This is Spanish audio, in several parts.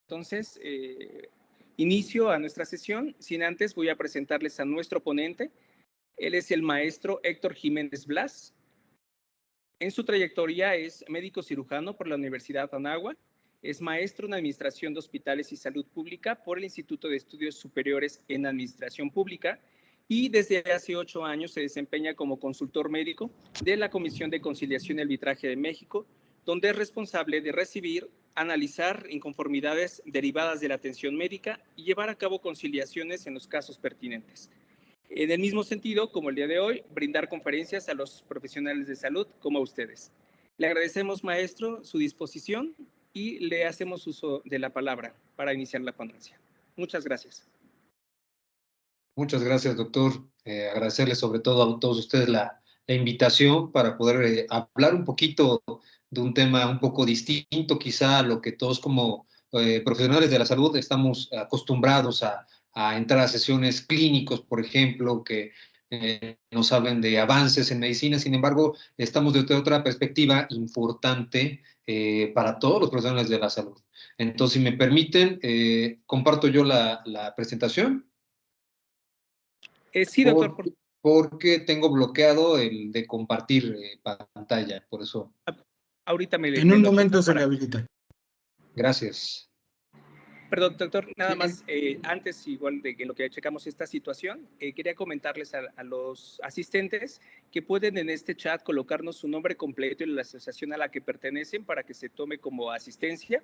Entonces, inicio a nuestra sesión. Sin antes, voy a presentarles a nuestro ponente. Él es el maestro Héctor Jiménez Blas. En su trayectoria es médico cirujano por la Universidad Anáhuac, es maestro en Administración de Hospitales y Salud Pública por el Instituto de Estudios Superiores en Administración Pública y desde hace 8 años se desempeña como consultor médico de la Comisión de Conciliación y Arbitraje de México, donde es responsable de recibir, analizar inconformidades derivadas de la atención médica y llevar a cabo conciliaciones en los casos pertinentes. En el mismo sentido, como el día de hoy, brindar conferencias a los profesionales de salud como a ustedes. Le agradecemos, maestro, su disposición y le hacemos uso de la palabra para iniciar la ponencia. Muchas gracias. Muchas gracias, doctor. Agradecerle sobre todo a todos ustedes la invitación para poder hablar un poquito de un tema un poco distinto quizá a lo que todos como profesionales de la salud estamos acostumbrados a entrar a sesiones clínicos, por ejemplo, que nos hablen de avances en medicina. Sin embargo, estamos desde otra perspectiva importante para todos los profesionales de la salud. Entonces, si me permiten, comparto yo la presentación. Sí, doctor. Porque tengo bloqueado el de compartir pantalla, por eso. Ahorita En un momento se rehabilita. Gracias. Perdón, doctor, nada más, antes igual de que lo que checamos esta situación, quería comentarles a los asistentes que pueden en este chat colocarnos su nombre completo y la asociación a la que pertenecen para que se tome como asistencia,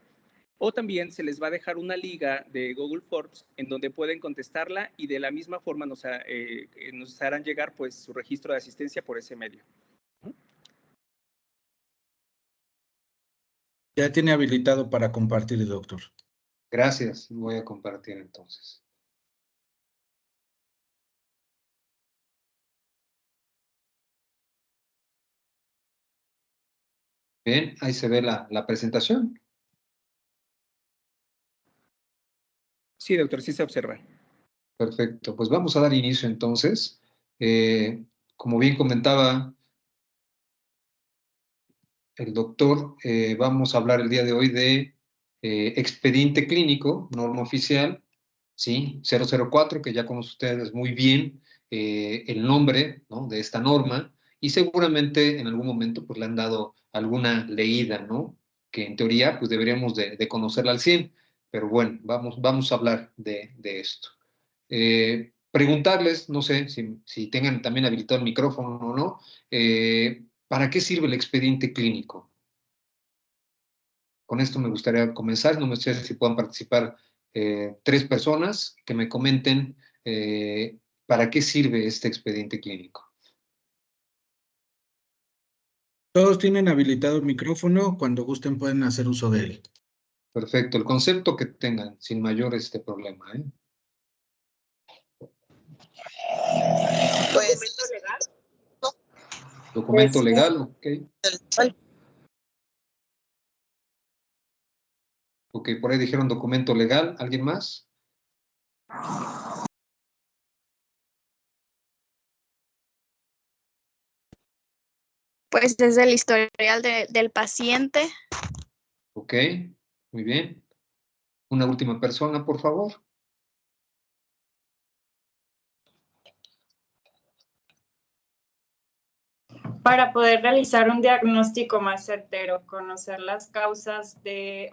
o también se les va a dejar una liga de Google Forms en donde pueden contestarla y de la misma forma nos harán llegar pues su registro de asistencia por ese medio. Ya tiene habilitado para compartir, doctor. Gracias, voy a compartir entonces. Bien, ahí se ve la presentación. Sí, doctor, sí se observa. Perfecto, pues vamos a dar inicio entonces. Como bien comentaba el doctor, vamos a hablar el día de hoy de expediente clínico, norma oficial, ¿sí? 004, que ya conocen ustedes muy bien el nombre, ¿no?, de esta norma, y seguramente en algún momento pues le han dado alguna leída, ¿no?, que en teoría pues deberíamos de conocerla al 100, pero bueno, vamos a hablar de esto. Preguntarles, no sé si tengan también habilitado el micrófono o no, ¿para qué sirve el expediente clínico? Con esto me gustaría comenzar. No me sé si puedan participar 3 personas que me comenten para qué sirve este expediente clínico. Todos tienen habilitado el micrófono. Cuando gusten pueden hacer uso de él. Perfecto. El concepto que tengan, sin mayor problema. Pues, documento legal, ok. Ok, por ahí dijeron documento legal. ¿Alguien más? pues es el historial del paciente. Ok, muy bien. Una última persona, por favor. Para poder realizar un diagnóstico más certero, conocer las causas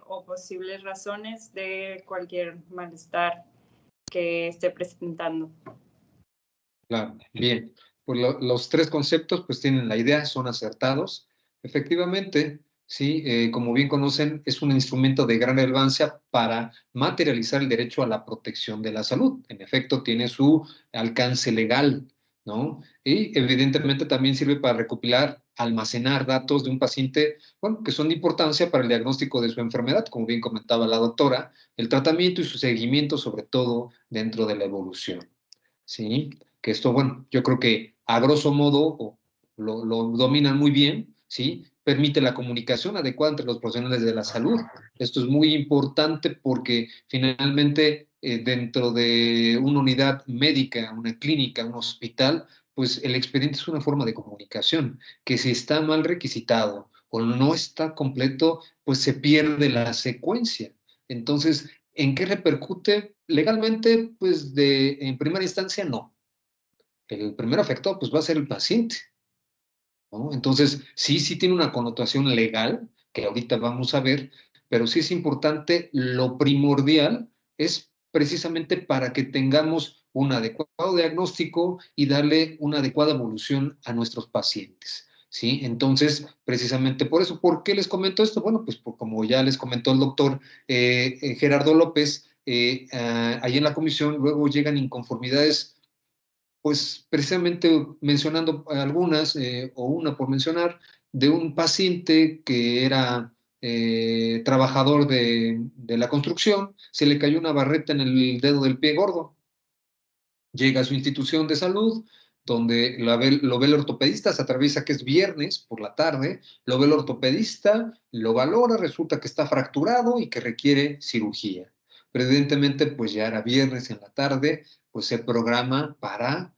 o posibles razones de cualquier malestar que esté presentando. Claro, bien. Pues los 3 conceptos pues tienen la idea, son acertados. Efectivamente, sí, como bien conocen, es un instrumento de gran relevancia para materializar el derecho a la protección de la salud. En efecto, tiene su alcance legal, ¿no? Y evidentemente también sirve para recopilar, almacenar datos de un paciente, bueno, que son de importancia para el diagnóstico de su enfermedad, como bien comentaba la doctora, el tratamiento y su seguimiento, sobre todo dentro de la evolución, ¿sí? Que esto, bueno, yo creo que a grosso modo lo dominan muy bien, ¿sí? Permite la comunicación adecuada entre los profesionales de la salud. Esto es muy importante porque finalmente dentro de una unidad médica, una clínica, un hospital, pues el expediente es una forma de comunicación, que si está mal requisitado o no está completo, pues se pierde la secuencia. Entonces, ¿En qué repercute? Legalmente, pues en primera instancia no. El primer afectado pues va a ser el paciente, ¿no? Entonces, sí tiene una connotación legal, que ahorita vamos a ver, pero sí es importante, lo primordial es precisamente para que tengamos un adecuado diagnóstico y darle una adecuada evolución a nuestros pacientes, ¿sí? Entonces, precisamente por eso, ¿por qué les comento esto? Bueno, pues como ya les comentó el doctor Gerardo López, ahí en la comisión luego llegan inconformidades, pues precisamente mencionando algunas, o una por mencionar, de un paciente que era trabajador de la construcción, se le cayó una barreta en el dedo del pie gordo. Llega a su institución de salud, donde lo ve el ortopedista, se atraviesa que es viernes por la tarde, lo ve el ortopedista, lo valora, resulta que está fracturado y que requiere cirugía. Pero evidentemente, pues ya era viernes en la tarde, pues se programa para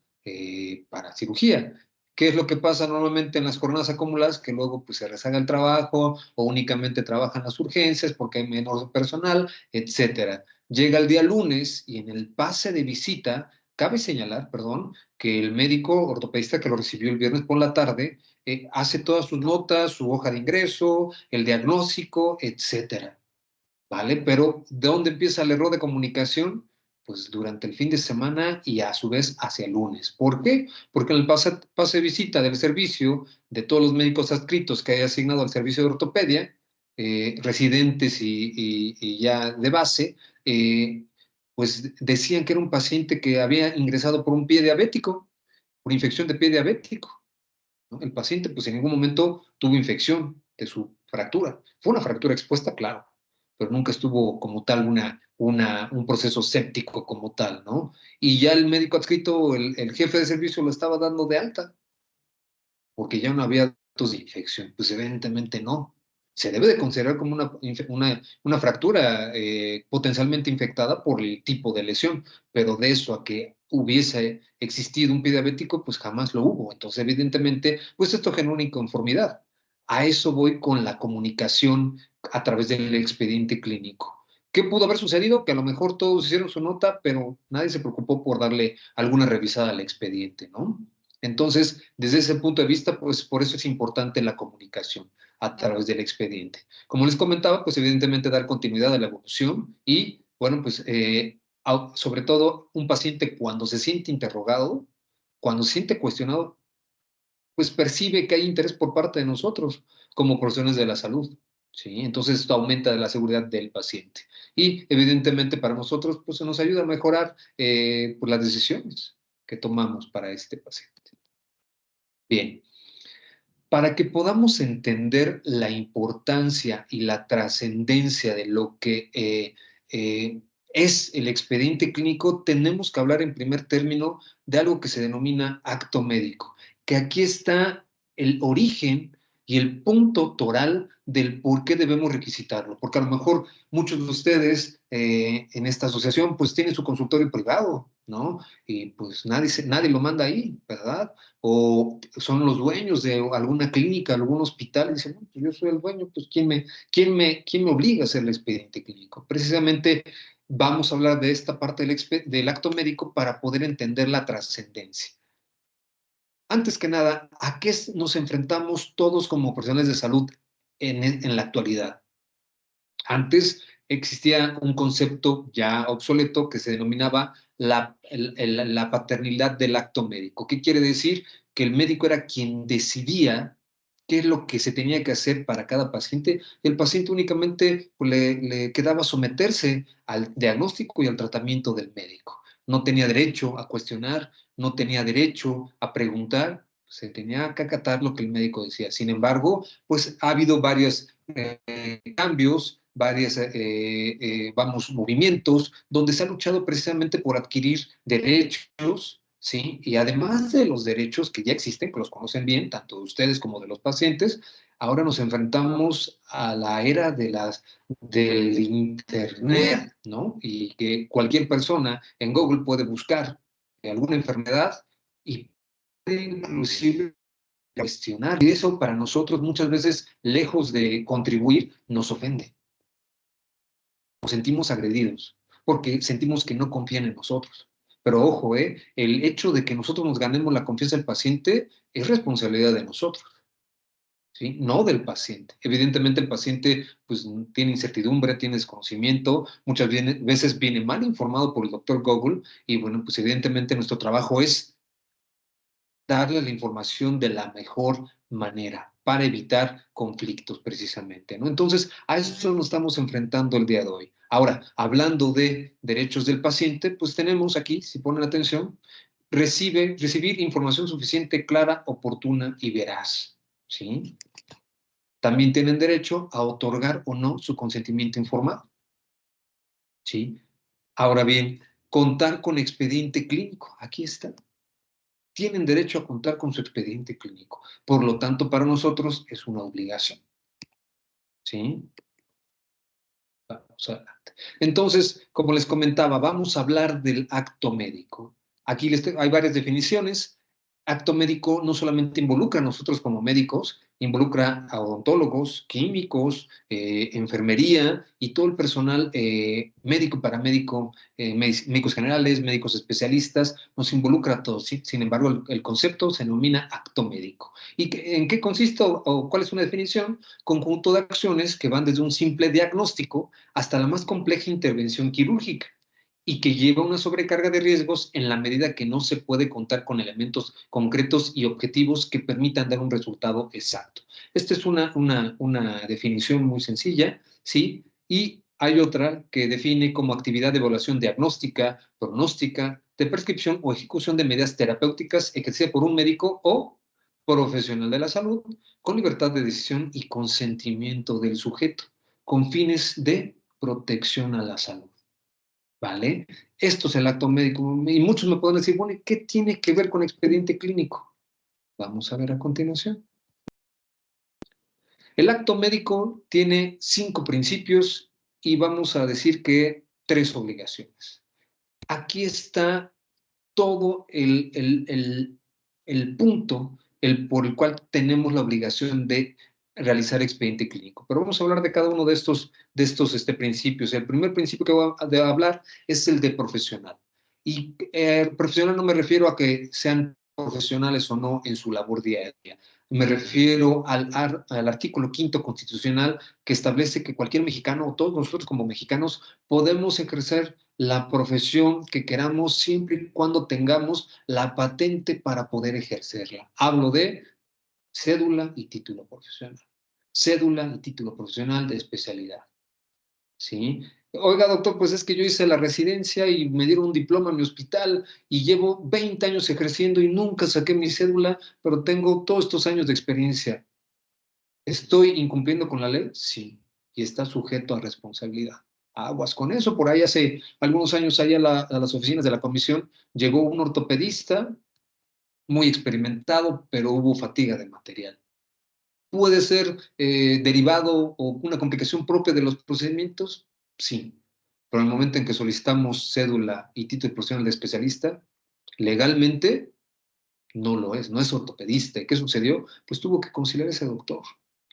cirugía. ¿Qué es lo que pasa normalmente en las jornadas acumuladas? Que luego pues se rezaga el trabajo o únicamente trabajan las urgencias porque hay menos personal, etcétera. Llega el día lunes y en el pase de visita, cabe señalar, perdón, que el médico ortopedista que lo recibió el viernes por la tarde hace todas sus notas, su hoja de ingreso, el diagnóstico, etcétera. ¿Vale? Pero ¿de dónde empieza el error de comunicación? Pues durante el fin de semana y a su vez hacia el lunes. ¿Por qué? Porque en el pase de visita del servicio de todos los médicos adscritos que haya asignado al servicio de ortopedia, residentes y ya de base, pues decían que era un paciente que había ingresado por un pie diabético, por infección de pie diabético, ¿no? El paciente pues en ningún momento tuvo infección de su fractura. Fue una fractura expuesta, claro, pero nunca estuvo como tal un proceso séptico como tal, ¿no? Y ya el médico adscrito, el jefe de servicio lo estaba dando de alta, porque ya no había datos de infección. Pues evidentemente no. Se debe de considerar como una fractura potencialmente infectada por el tipo de lesión, pero de eso a que hubiese existido un pie diabético, pues jamás lo hubo. Entonces, evidentemente, pues esto genera una inconformidad. A eso voy con la comunicación a través del expediente clínico. ¿Qué pudo haber sucedido? Que a lo mejor todos hicieron su nota, pero nadie se preocupó por darle alguna revisada al expediente, ¿no? Entonces, desde ese punto de vista, pues por eso es importante la comunicación a través del expediente. Como les comentaba, pues evidentemente dar continuidad a la evolución y, bueno, pues sobre todo un paciente cuando se siente interrogado, cuando se siente cuestionado, pues percibe que hay interés por parte de nosotros como profesionales de la salud, ¿sí? Entonces esto aumenta la seguridad del paciente. Y evidentemente para nosotros, pues se nos ayuda a mejorar pues, las decisiones que tomamos para este paciente. Bien, para que podamos entender la importancia y la trascendencia de lo que es el expediente clínico, tenemos que hablar en primer término de algo que se denomina acto médico, que aquí está el origen y el punto toral del por qué debemos requisitarlo, porque a lo mejor muchos de ustedes en esta asociación pues tienen su consultorio privado, ¿no? Y pues nadie lo manda ahí, ¿verdad? O son los dueños de alguna clínica, algún hospital, y dicen, no, pues yo soy el dueño, pues ¿quién me obliga a hacer el expediente clínico? Precisamente vamos a hablar de esta parte del acto médico para poder entender la trascendencia. Antes que nada, ¿a qué nos enfrentamos todos como profesionales de salud en la actualidad? Antes existía un concepto ya obsoleto que se denominaba la paternidad del acto médico. ¿Qué quiere decir? Que el médico era quien decidía qué es lo que se tenía que hacer para cada paciente. El paciente únicamente pues, le quedaba someterse al diagnóstico y al tratamiento del médico. No tenía derecho a cuestionar, no tenía derecho a preguntar, se tenía que acatar lo que el médico decía. Sin embargo, pues ha habido varios cambios, varios movimientos donde se ha luchado precisamente por adquirir derechos, ¿sí? Y además de los derechos que ya existen, que los conocen bien, tanto de ustedes como de los pacientes, ahora nos enfrentamos a la era del Internet, ¿no? Y que cualquier persona en Google puede buscar alguna enfermedad y puede inclusive cuestionar. Y eso para nosotros muchas veces, lejos de contribuir, nos ofende. sentimos agredidos, porque sentimos que no confían en nosotros. Pero ojo, el hecho de que nosotros nos ganemos la confianza del paciente es responsabilidad de nosotros, ¿sí? No del paciente. Evidentemente el paciente pues, tiene incertidumbre, tiene desconocimiento, muchas veces viene mal informado por el doctor Google y bueno, pues evidentemente nuestro trabajo es darle la información de la mejor manera para evitar conflictos precisamente, ¿no? Entonces, a eso nos estamos enfrentando el día de hoy. Ahora, hablando de derechos del paciente, pues tenemos aquí, si ponen atención, recibir información suficiente, clara, oportuna y veraz, ¿sí? También tienen derecho a otorgar o no su consentimiento informado, ¿sí? Ahora bien, contar con expediente clínico, aquí está. Tienen derecho a contar con su expediente clínico. Por lo tanto, para nosotros es una obligación. ¿Sí? Vamos adelante. Entonces, como les comentaba, vamos a hablar del acto médico. Aquí hay varias definiciones. Acto médico no solamente involucra a nosotros como médicos, involucra a odontólogos, químicos, enfermería y todo el personal médico, paramédico, médicos generales, médicos especialistas, nos involucra a todos. ¿Sí? Sin embargo, el concepto se denomina acto médico. ¿Y en qué consiste o cuál es una definición? Conjunto de acciones que van desde un simple diagnóstico hasta la más compleja intervención quirúrgica y que lleva una sobrecarga de riesgos en la medida que no se puede contar con elementos concretos y objetivos que permitan dar un resultado exacto. Esta es una definición muy sencilla, ¿sí? Y hay otra que define como actividad de evaluación diagnóstica, pronóstica, de prescripción o ejecución de medidas terapéuticas ejercida por un médico o profesional de la salud con libertad de decisión y consentimiento del sujeto, con fines de protección a la salud. ¿Vale? Esto es el acto médico. Y muchos me pueden decir, bueno, ¿qué tiene que ver con expediente clínico? Vamos a ver a continuación. El acto médico tiene 5 principios y vamos a decir que 3 obligaciones. Aquí está todo el punto por el cual tenemos la obligación de realizar expediente clínico. Pero vamos a hablar de cada uno de estos principios. El primer principio que voy a hablar es el de profesional. Y profesional no me refiero a que sean profesionales o no en su labor diaria. Me refiero al artículo 5º constitucional que establece que cualquier mexicano o todos nosotros como mexicanos podemos ejercer la profesión que queramos siempre y cuando tengamos la patente para poder ejercerla. Hablo de cédula y título profesional. Cédula y título profesional de especialidad. ¿Sí? Oiga, doctor, pues es que yo hice la residencia y me dieron un diploma en mi hospital y llevo 20 años ejerciendo y nunca saqué mi cédula, pero tengo todos estos años de experiencia. ¿Estoy incumpliendo con la ley? Sí. Y está sujeto a responsabilidad. Aguas con eso. Por ahí hace algunos años allá a las oficinas de la comisión llegó un ortopedista muy experimentado, pero hubo fatiga de material. ¿Puede ser derivado o una complicación propia de los procedimientos? Sí. Pero en el momento en que solicitamos cédula y título profesional de especialista, legalmente no lo es, no es ortopedista. ¿Y qué sucedió? Pues tuvo que conciliar a ese doctor.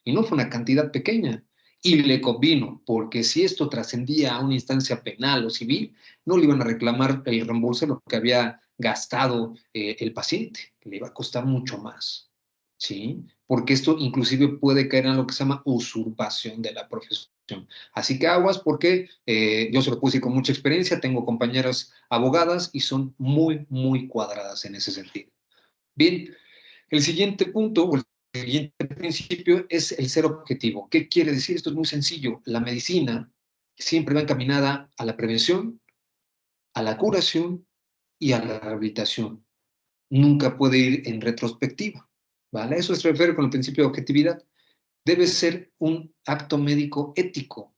Y no fue una cantidad pequeña. Y le convino, porque si esto trascendía a una instancia penal o civil, no le iban a reclamar el reembolso de lo que había gastado el paciente, que le iba a costar mucho más. ¿Sí? Porque esto inclusive puede caer en lo que se llama usurpación de la profesión. Así que aguas porque yo se lo puedo decir con mucha experiencia, tengo compañeras abogadas y son muy, muy cuadradas en ese sentido. Bien, el siguiente punto o el siguiente principio es el ser objetivo. ¿Qué quiere decir? Esto es muy sencillo. La medicina siempre va encaminada a la prevención, a la curación y a la rehabilitación. Nunca puede ir en retrospectiva. ¿Vale? Eso se refiere con el principio de objetividad. Debe ser un acto médico ético,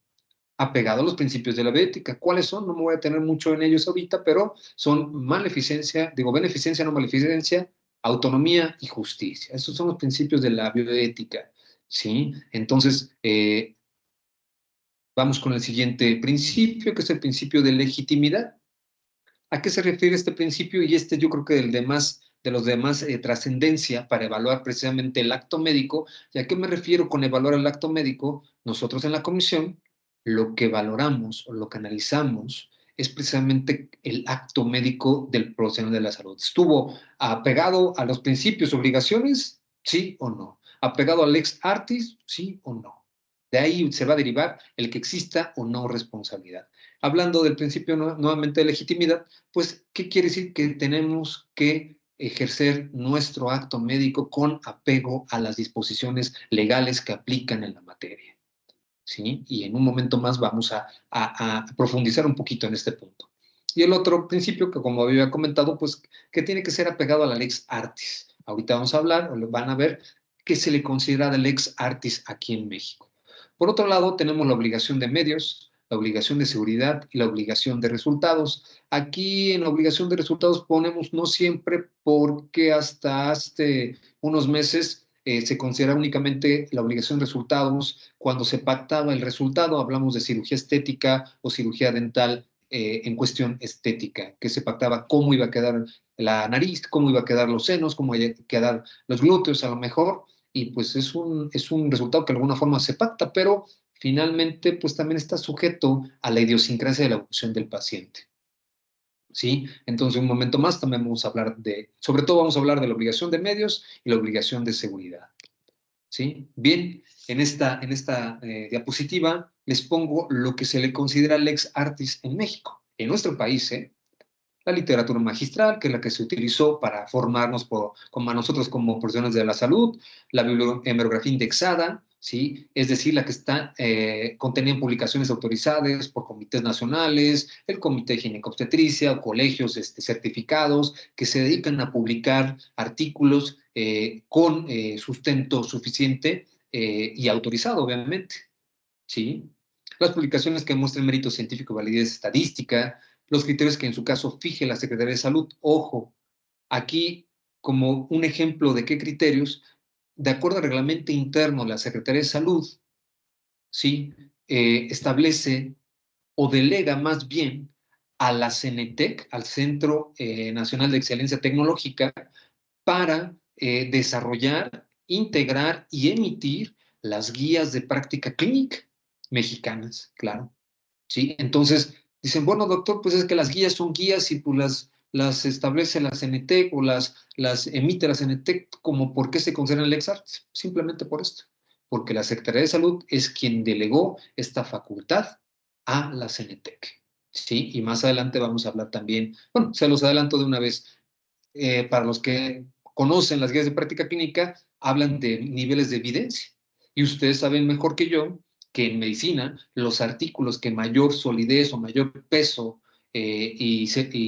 apegado a los principios de la bioética. ¿Cuáles son? No me voy a tener mucho en ellos ahorita, pero son beneficencia, no maleficencia, autonomía y justicia. Esos son los principios de la bioética, ¿sí? Entonces, vamos con el siguiente principio, que es el principio de legitimidad. ¿A qué se refiere este principio? Y yo creo que de los demás trascendencia para evaluar precisamente el acto médico. ¿Y a qué me refiero con evaluar el acto médico? Nosotros en la comisión lo que valoramos o lo que analizamos es precisamente el acto médico del profesional de la salud. ¿Estuvo apegado a los principios, obligaciones? ¿Sí o no? ¿Apegado al lex artis? ¿Sí o no? De ahí se va a derivar el que exista o no responsabilidad. Hablando del principio nuevamente de legitimidad, pues, ¿qué quiere decir? Que tenemos que ejercer nuestro acto médico con apego a las disposiciones legales que aplican en la materia. ¿Sí? Y en un momento más vamos a profundizar un poquito en este punto. Y el otro principio que, como había comentado, pues que tiene que ser apegado a la lex artis. Ahorita vamos a hablar, o van a ver, qué se le considera de lex artis aquí en México. Por otro lado, tenemos la obligación de medios, la obligación de seguridad y la obligación de resultados. Aquí en la obligación de resultados ponemos no siempre, porque hasta hace unos meses se considera únicamente la obligación de resultados cuando se pactaba el resultado. Hablamos de cirugía estética o cirugía dental en cuestión estética, que se pactaba cómo iba a quedar la nariz, cómo iba a quedar los senos, cómo iba a quedar los glúteos a lo mejor, y pues es un resultado que de alguna forma se pacta, pero finalmente pues también está sujeto a la idiosincrasia de la evolución del paciente. ¿Sí? Entonces, un momento más también vamos a hablar sobre todo vamos a hablar de la obligación de medios y la obligación de seguridad. ¿Sí? Bien, en esta diapositiva les pongo lo que se le considera lex artis en México. En nuestro país, la literatura magistral, que es la que se utilizó para formarnos como a nosotros como profesionales de la salud, la bibliografía indexada, ¿sí? Es decir, la que está contenida en publicaciones autorizadas por comités nacionales, el Comité de Ginecobstetricia, o colegios certificados que se dedican a publicar artículos con sustento suficiente y autorizado, obviamente, ¿sí? Las publicaciones que muestren mérito científico, validez estadística, los criterios que en su caso fije la Secretaría de Salud. Ojo, aquí como un ejemplo de qué criterios, de acuerdo al reglamento interno de la Secretaría de Salud, ¿sí? Establece o delega más bien a la CENETEC, al Centro Nacional de Excelencia Tecnológica, para desarrollar, integrar y emitir las guías de práctica clínica mexicanas, claro. ¿Sí? Entonces, dicen, bueno, doctor, pues es que las guías son guías y pues las establece la CNTEC o las emite la CNTEC, como por qué se consideran lex artis. Simplemente por esto. Porque la Secretaría de Salud es quien delegó esta facultad a la CNTEC. ¿Sí? Y más adelante vamos a hablar también, bueno, se los adelanto de una vez, para los que conocen las guías de práctica clínica, hablan de niveles de evidencia. Y ustedes saben mejor que yo que en medicina los artículos que mayor solidez o mayor peso y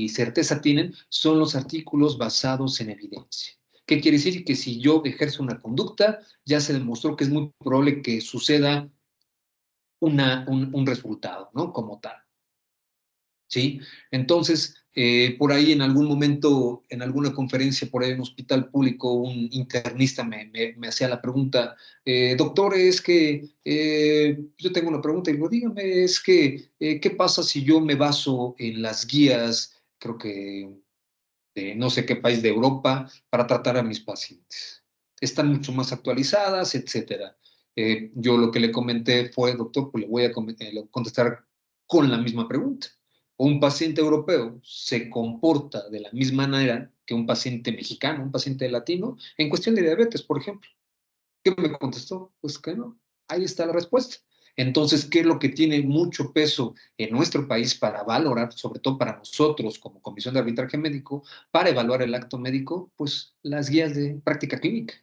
certeza tienen son los artículos basados en evidencia. ¿Qué quiere decir? Que si yo ejerzo una conducta, ya se demostró que es muy probable que suceda un resultado, ¿no? Como tal. ¿Sí? Entonces, por ahí en algún momento, en alguna conferencia por ahí en un hospital público, un internista me hacía la pregunta, doctor, es que yo tengo una pregunta, y digo, dígame, es que, ¿qué pasa si yo me baso en las guías, creo que de no sé qué país de Europa, para tratar a mis pacientes? Están mucho más actualizadas, etcétera. Yo lo que le comenté fue, doctor, pues le voy a contestar con la misma pregunta. Un paciente europeo se comporta de la misma manera que un paciente mexicano, un paciente latino, en cuestión de diabetes, por ejemplo. ¿Qué me contestó? Pues que no. Ahí está la respuesta. Entonces, ¿qué es lo que tiene mucho peso en nuestro país para valorar, sobre todo para nosotros como Comisión de Arbitraje Médico, para evaluar el acto médico? Pues las guías de práctica clínica.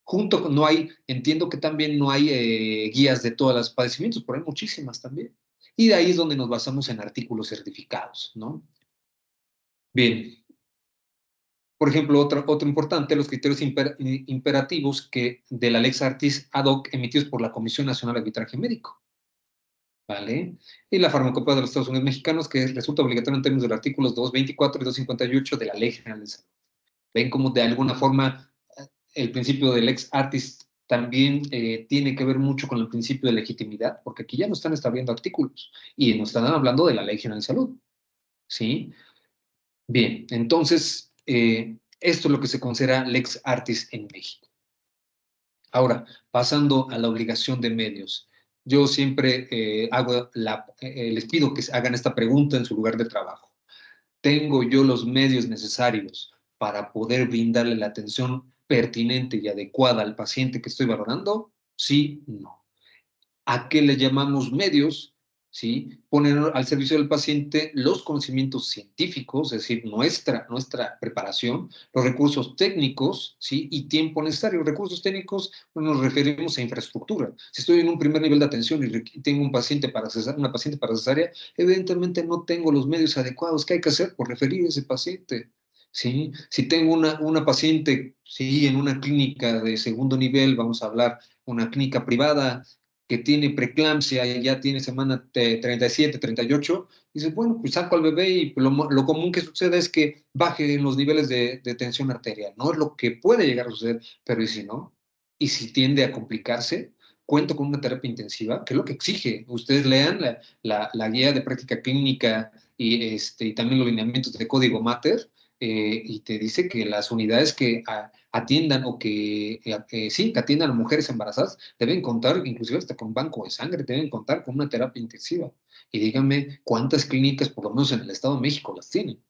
Junto con, no hay, entiendo que también no hay guías de todos los padecimientos, pero hay muchísimas también. Y de ahí es donde nos basamos en artículos certificados, ¿no? Bien. Por ejemplo, otro importante, los criterios imperativos de la Lex Artis ad hoc emitidos por la Comisión Nacional de Arbitraje Médico. ¿Vale? Y la farmacopea de los Estados Unidos mexicanos, que resulta obligatoria en términos de los artículos 224 y 258 de la Ley General de Salud. Ven cómo de alguna forma el principio de Lex Artis también tiene que ver mucho con el principio de legitimidad, porque aquí ya no están estableciendo artículos y nos están hablando de la Ley General de Salud. ¿Sí? Bien, entonces, esto es lo que se considera lex artis en México. Ahora, pasando a la obligación de medios. yo siempre les pido que hagan esta pregunta en su lugar de trabajo. ¿Tengo yo los medios necesarios para poder brindarle la atención pertinente y adecuada al paciente que estoy valorando? Sí, no. ¿A qué le llamamos medios? ¿Sí? Poner al servicio del paciente los conocimientos científicos, es decir, nuestra preparación, los recursos técnicos, ¿sí? Y tiempo necesario. Recursos técnicos, nos referimos a infraestructura. Si estoy en un primer nivel de atención y tengo una paciente para cesárea, evidentemente no tengo los medios adecuados. ¿Qué hay que hacer? Por referir a ese paciente. ¿Sí? Si tengo una paciente, ¿sí? En una clínica de segundo nivel, vamos a hablar, una clínica privada, que tiene preeclampsia y ya tiene semana 37, 38, dices, bueno, pues saco al bebé y lo común que sucede es que baje en los niveles de tensión arterial, ¿no? Es lo que puede llegar a suceder, pero ¿y si no? ¿Y si tiende a complicarse? Cuento con una terapia intensiva, que es lo que exige. Ustedes lean la guía de práctica clínica y también los lineamientos de código Mater, y te dice que las unidades que atiendan o que atiendan a mujeres embarazadas deben contar, inclusive hasta con banco de sangre, deben contar con una terapia intensiva. Y díganme cuántas clínicas, por lo menos en el Estado de México, las tienen.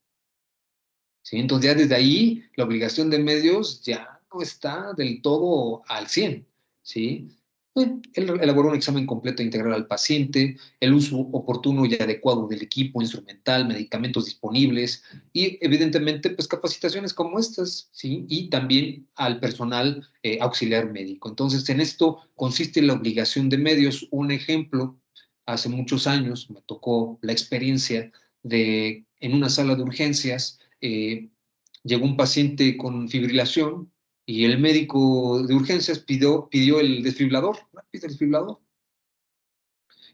¿Sí? Entonces ya desde ahí la obligación de medios ya no está del todo al 100. ¿Sí? Él elaboró un examen completo e integral al paciente, el uso oportuno y adecuado del equipo instrumental, medicamentos disponibles y evidentemente pues capacitaciones como estas, ¿sí? Y también al personal auxiliar médico. Entonces en esto consiste la obligación de medios. Un ejemplo, hace muchos años me tocó la experiencia de en una sala de urgencias llegó un paciente con fibrilación y el médico de urgencias pidió el desfibrilador, rápido el desfibrilador.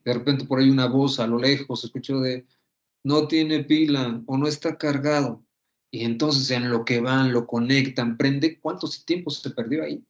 De repente por ahí una voz a lo lejos se escuchó de, no tiene pila o no está cargado. Y entonces en lo que van, lo conectan, prende, ¿cuánto tiempo se perdió ahí?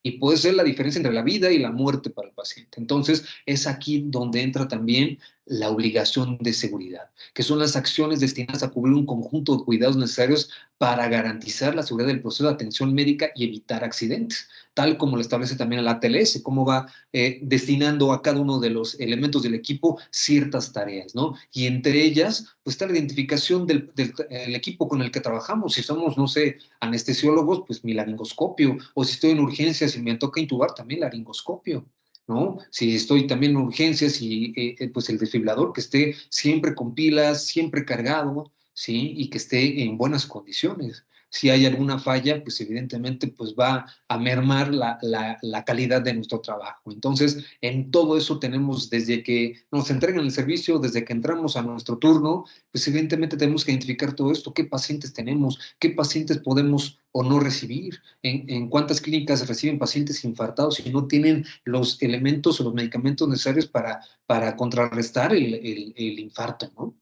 Y puede ser la diferencia entre la vida y la muerte para el paciente. Entonces es aquí donde entra también la obligación de seguridad, que son las acciones destinadas a cubrir un conjunto de cuidados necesarios para garantizar la seguridad del proceso de atención médica y evitar accidentes, tal como lo establece también la ATLS, cómo va destinando a cada uno de los elementos del equipo ciertas tareas, ¿no? Y entre ellas, pues está la identificación del equipo con el que trabajamos. Si somos, no sé, anestesiólogos, pues mi laringoscopio, o si estoy en urgencias y me toca intubar, también laringoscopio, ¿no? Si estoy también en urgencias y pues el desfibrilador que esté siempre con pilas, siempre cargado, ¿sí? Y que esté en buenas condiciones. Si hay alguna falla, pues evidentemente pues va a mermar la calidad de nuestro trabajo. Entonces, en todo eso tenemos, desde que nos entregan el servicio, desde que entramos a nuestro turno, pues evidentemente tenemos que identificar todo esto, qué pacientes tenemos, qué pacientes podemos o no recibir, en cuántas clínicas reciben pacientes infartados y no tienen los elementos o los medicamentos necesarios para contrarrestar el infarto, ¿no?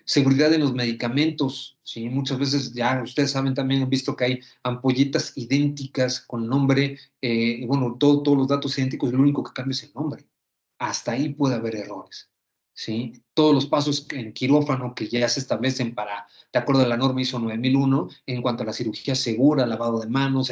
Seguridad en los medicamentos, ¿sí? Muchas veces ya ustedes saben, también han visto que hay ampolletas idénticas con nombre, bueno, todos los datos idénticos, lo único que cambia es el nombre. Hasta ahí puede haber errores, ¿sí? Todos los pasos en quirófano que ya se establecen de acuerdo a la norma ISO 9001, en cuanto a la cirugía segura, lavado de manos,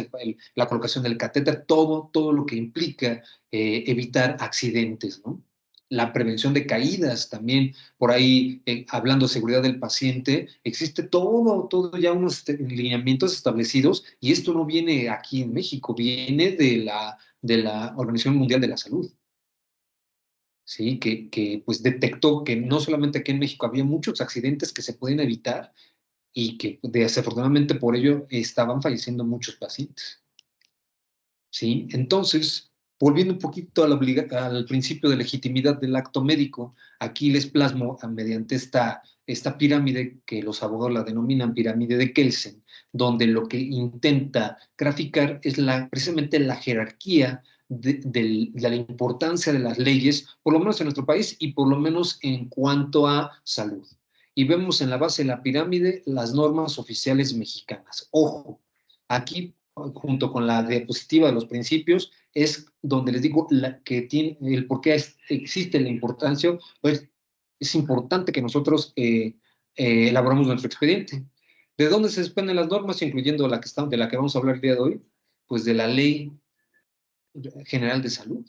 la colocación del catéter, todo lo que implica evitar accidentes, ¿no? La prevención de caídas también, por ahí hablando de seguridad del paciente, existe todo ya unos lineamientos establecidos y esto no viene aquí en México, viene de la Organización Mundial de la Salud. ¿Sí? Que pues detectó que no solamente aquí en México había muchos accidentes que se pueden evitar y que desafortunadamente por ello estaban falleciendo muchos pacientes. ¿Sí? Entonces, volviendo un poquito al principio de legitimidad del acto médico, aquí les plasmo mediante esta pirámide que los abogados la denominan pirámide de Kelsen, donde lo que intenta graficar es precisamente la jerarquía de la importancia de las leyes, por lo menos en nuestro país y por lo menos en cuanto a salud. Y vemos en la base de la pirámide las normas oficiales mexicanas. Ojo, aquí junto con la diapositiva de los principios, es donde les digo que tiene el por qué existe la importancia, pues es importante que nosotros elaboramos nuestro expediente. ¿De dónde se desprenden las normas, incluyendo de la que vamos a hablar el día de hoy? Pues de la Ley General de Salud,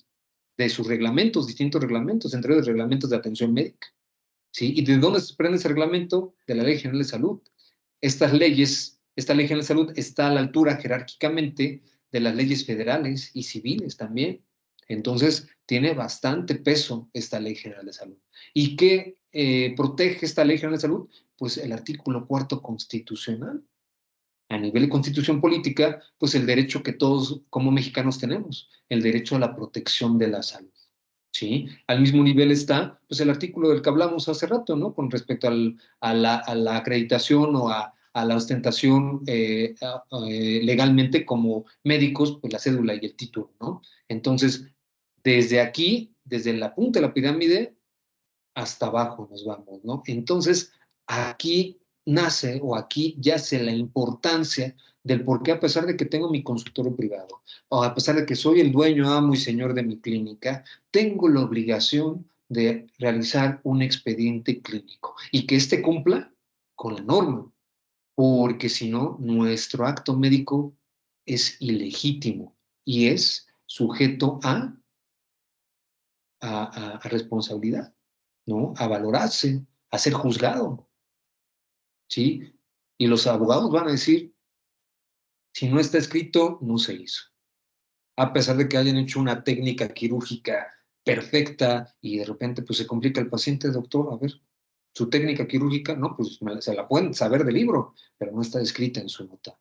de sus reglamentos, distintos reglamentos, entre ellos reglamentos de atención médica. ¿Sí? ¿Y de dónde se prende ese reglamento? De la Ley General de Salud. Estas leyes, esta Ley General de Salud está a la altura jerárquicamente de las leyes federales y civiles también. Entonces, tiene bastante peso esta Ley General de Salud. ¿Y qué protege esta Ley General de Salud? Pues el artículo 4º constitucional. A nivel de constitución política, pues el derecho que todos como mexicanos tenemos, el derecho a la protección de la salud. ¿Sí? Al mismo nivel está pues, el artículo del que hablamos hace rato, ¿no? Con respecto a la acreditación o a la ostentación legalmente como médicos, pues la cédula y el título, ¿no? Entonces, desde aquí, desde la punta de la pirámide, hasta abajo nos vamos, ¿no? Entonces, aquí nace o aquí yace la importancia del por qué, a pesar de que tengo mi consultorio privado, o a pesar de que soy el dueño, amo y señor de mi clínica, tengo la obligación de realizar un expediente clínico y que éste cumpla con la norma, porque si no, nuestro acto médico es ilegítimo y es sujeto a responsabilidad, ¿no? A valorarse, a ser juzgado, ¿sí? Y los abogados van a decir, si no está escrito, no se hizo. A pesar de que hayan hecho una técnica quirúrgica perfecta y de repente pues se complica el paciente, doctor, a ver, su técnica quirúrgica, no, pues se la pueden saber del libro, pero no está escrita en su nota,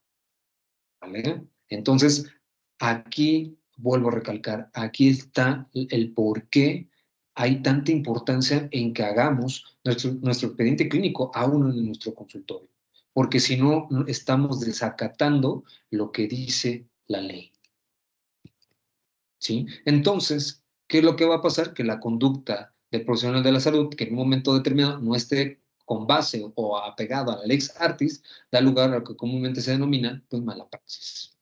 ¿vale? Entonces, aquí vuelvo a recalcar, aquí está el por qué hay tanta importancia en que hagamos nuestro expediente clínico aún en nuestro consultorio, porque si no, estamos desacatando lo que dice la ley. ¿Sí? Entonces, ¿qué es lo que va a pasar? Que la conducta del profesional de la salud, que en un momento determinado no esté con base o apegado a la lex artis, da lugar a lo que comúnmente se denomina, pues, mala praxis.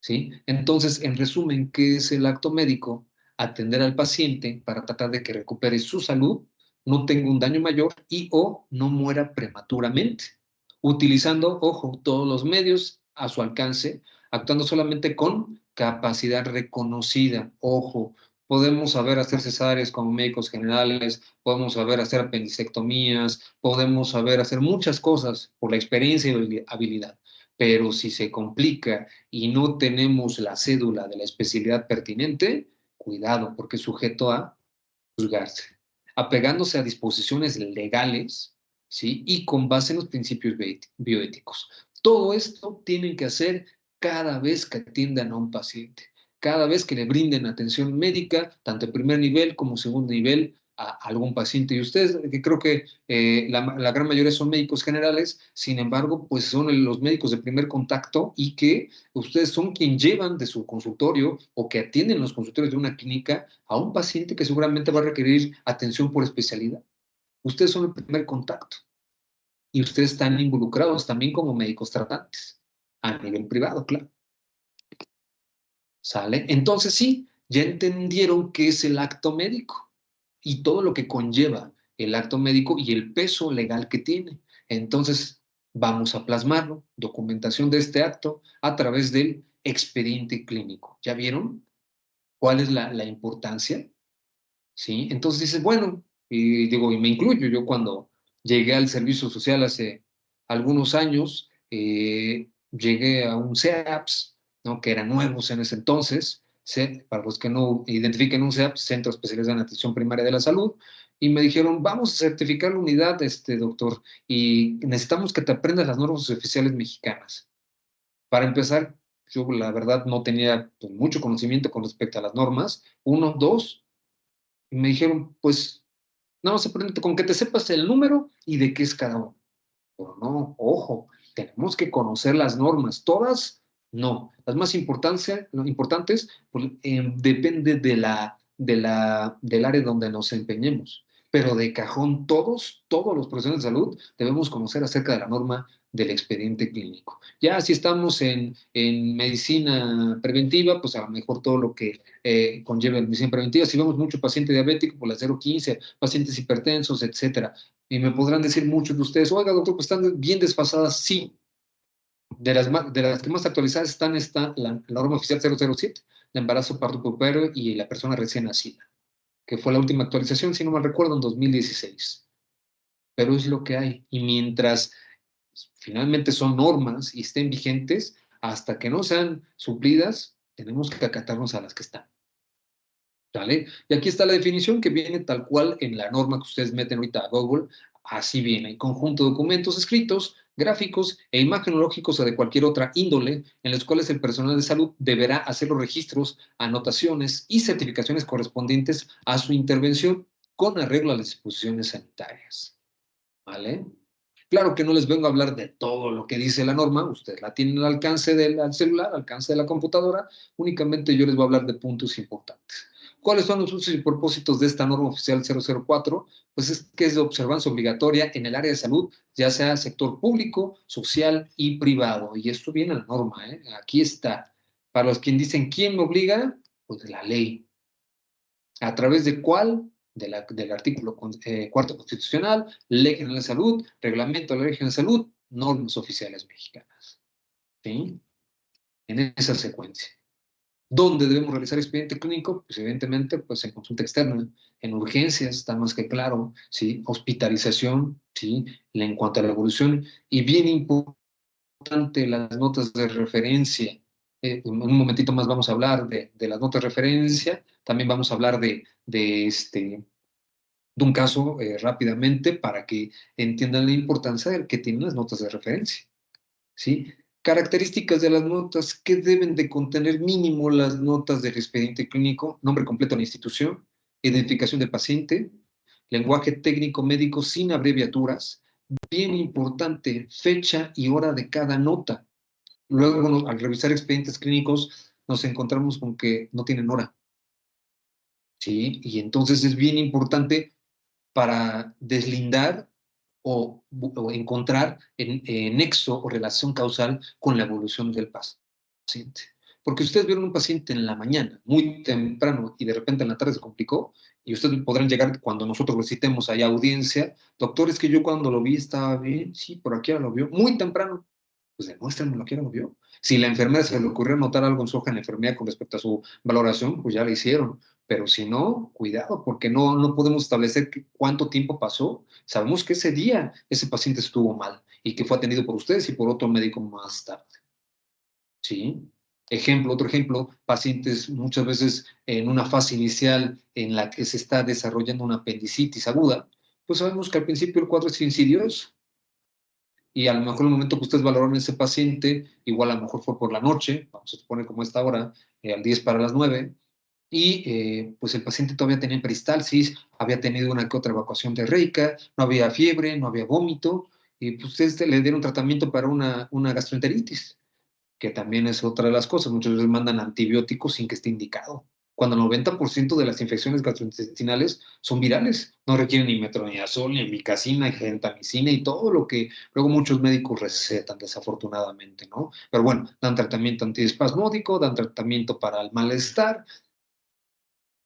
¿Sí? Entonces, en resumen, ¿qué es el acto médico? Atender al paciente para tratar de que recupere su salud, no tenga un daño mayor y o no muera prematuramente, utilizando, ojo, todos los medios a su alcance, actuando solamente con capacidad reconocida. Ojo, podemos saber hacer cesáreas como médicos generales, podemos saber hacer apendicectomías, podemos saber hacer muchas cosas por la experiencia y habilidad. Pero si se complica y no tenemos la cédula de la especialidad pertinente, cuidado, porque es sujeto a juzgarse, apegándose a disposiciones legales, ¿sí? Y con base en los principios bioéticos. Todo esto tienen que hacer cada vez que atiendan a un paciente, cada vez que le brinden atención médica, tanto en primer nivel como segundo nivel, a algún paciente. Y ustedes, que creo que la gran mayoría son médicos generales, sin embargo, pues son los médicos de primer contacto y que ustedes son quienes llevan de su consultorio o que atienden los consultorios de una clínica a un paciente que seguramente va a requerir atención por especialidad. Ustedes son el primer contacto y ustedes están involucrados también como médicos tratantes, a nivel privado, claro. ¿Sale? Entonces sí, ya entendieron qué es el acto médico y todo lo que conlleva el acto médico y el peso legal que tiene. Entonces, vamos a plasmarlo, documentación de este acto a través del expediente clínico. ¿Ya vieron cuál es la importancia? ¿Sí? Entonces dices, bueno, y digo, y me incluyo, yo cuando llegué al servicio social hace algunos años, llegué a un CEAPS, ¿no? Que eran nuevos en ese entonces, para los que no identifiquen un CEAPS, Centro Especializado en Atención Primaria de la Salud, y me dijeron, vamos a certificar la unidad, doctor, y necesitamos que te aprendas las normas oficiales mexicanas. Para empezar, yo la verdad no tenía pues, mucho conocimiento con respecto a las normas. Uno, dos, y me dijeron, pues, nada más aprende con que te sepas el número y de qué es cada uno. Pero no, ojo, tenemos que conocer las normas, todas, no. Las más importantes pues, depende del área donde nos empeñemos. Pero de cajón, todos los profesionales de salud debemos conocer acerca de la norma del expediente clínico. Ya si estamos en medicina preventiva, pues a lo mejor todo lo que conlleva la medicina preventiva. Si vemos mucho paciente diabético, por la 015, pacientes hipertensos, etcétera. Y me podrán decir muchos de ustedes, oiga, doctor, pues están bien desfasadas. Sí, De las que más actualizadas están la norma oficial 007, de embarazo, parto puerperio y la persona recién nacida, que fue la última actualización, si no mal recuerdo, en 2016. Pero es lo que hay. Y mientras finalmente son normas y estén vigentes, hasta que no sean suplidas, tenemos que acatarnos a las que están. ¿Vale? Y aquí está la definición que viene tal cual en la norma que ustedes meten ahorita a Google. Así viene, en conjunto de documentos escritos, gráficos e imagenológicos o de cualquier otra índole, en los cuales el personal de salud deberá hacer los registros, anotaciones y certificaciones correspondientes a su intervención con arreglo a las disposiciones sanitarias. ¿Vale? Claro que no les vengo a hablar de todo lo que dice la norma, ustedes la tienen al alcance del celular, al alcance de la computadora, únicamente yo les voy a hablar de puntos importantes. ¿Cuáles son los usos y propósitos de esta norma oficial 004? Pues es que es de observancia obligatoria en el área de salud, ya sea sector público, social y privado. Y esto viene en la norma, ¿eh? Aquí está. Para los que dicen, ¿quién me obliga? Pues la ley. ¿A través de cuál? Del artículo 4 constitucional, Ley General de Salud, Reglamento de la Ley General de Salud, normas oficiales mexicanas. ¿Sí? En esa secuencia. ¿Dónde debemos realizar expediente clínico? Pues evidentemente, pues en consulta externa, en urgencias, está más que claro, ¿sí? Hospitalización, ¿sí? En cuanto a la evolución, y bien importante, las notas de referencia. En un momentito más vamos a hablar de las notas de referencia, también vamos a hablar de un caso rápidamente para que entiendan la importancia del que tienen las notas de referencia. ¿Sí? Características de las notas, ¿qué deben de contener mínimo las notas del expediente clínico? Nombre completo de la institución, identificación del paciente, lenguaje técnico médico sin abreviaturas, bien importante, fecha y hora de cada nota. Luego, al revisar expedientes clínicos, nos encontramos con que no tienen hora. ¿Sí? Y entonces es bien importante para deslindar o encontrar nexo o relación causal con la evolución del paciente. Porque ustedes vieron un paciente en la mañana, muy temprano, y de repente en la tarde se complicó, y ustedes podrán llegar cuando nosotros lo citemos allá a audiencia, doctor, es que yo cuando lo vi estaba bien, sí, por aquí ahora lo vio, muy temprano, pues demuéstrenme que ahora lo vio. Si la enfermera se le ocurrió anotar algo en su hoja de enfermedad con respecto a su valoración, pues ya la hicieron. Pero si no, cuidado, porque no podemos establecer cuánto tiempo pasó. Sabemos que ese día ese paciente estuvo mal y que fue atendido por ustedes y por otro médico más tarde. ¿Sí? Otro ejemplo, pacientes muchas veces en una fase inicial en la que se está desarrollando una apendicitis aguda, pues sabemos que al principio el cuadro es insidioso. Y a lo mejor el momento que ustedes valoraron ese paciente, igual a lo mejor fue por la noche, vamos a suponer como esta hora, al 10 para las 9, y pues el paciente todavía tenía peristalsis, había tenido una que otra evacuación diarreica, no había fiebre, no había vómito, y pues ustedes le dieron tratamiento para una gastroenteritis, que también es otra de las cosas. Muchas veces mandan antibióticos sin que esté indicado, cuando el 90% de las infecciones gastrointestinales son virales, no requieren ni metronidazol, ni amicacina, ni gentamicina y todo lo que luego muchos médicos recetan, desafortunadamente, ¿no? Pero bueno, dan tratamiento antiespasmódico, dan tratamiento para el malestar,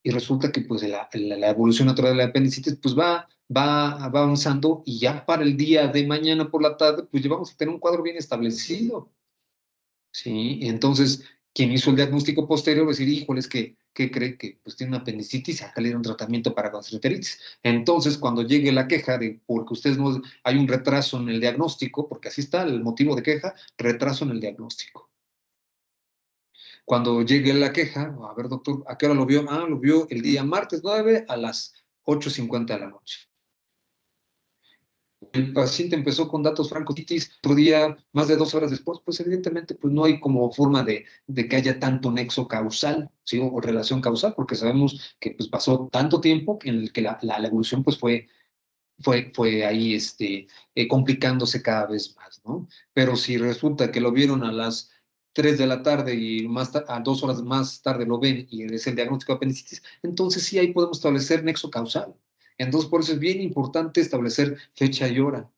y resulta que pues la evolución natural de la apendicitis pues va avanzando, y ya para el día de mañana por la tarde pues ya vamos a tener un cuadro bien establecido. ¿Sí? Entonces, quien hizo el diagnóstico posterior va a decir, híjoles, ¿qué cree? Que pues tiene una apendicitis, acá le dieron tratamiento para gastroenteritis. Entonces, cuando llegue la queja de porque ustedes no, hay un retraso en el diagnóstico, porque así está el motivo de queja, retraso en el diagnóstico. Cuando llegue la queja, a ver, doctor, ¿a qué hora lo vio? Ah, lo vio el día martes 9 a las 8:50 de la noche. El paciente empezó con datos francotitis, otro día, más de 2 horas después, pues evidentemente pues no hay como forma de que haya tanto nexo causal, ¿sí? O relación causal, porque sabemos que pues pasó tanto tiempo en el que la evolución pues fue ahí complicándose cada vez más, ¿no? Pero si resulta que lo vieron a las 3 de la tarde y a 2 horas más tarde lo ven y es el diagnóstico de apendicitis, entonces sí ahí podemos establecer nexo causal. Entonces por eso es bien importante establecer fecha y hora.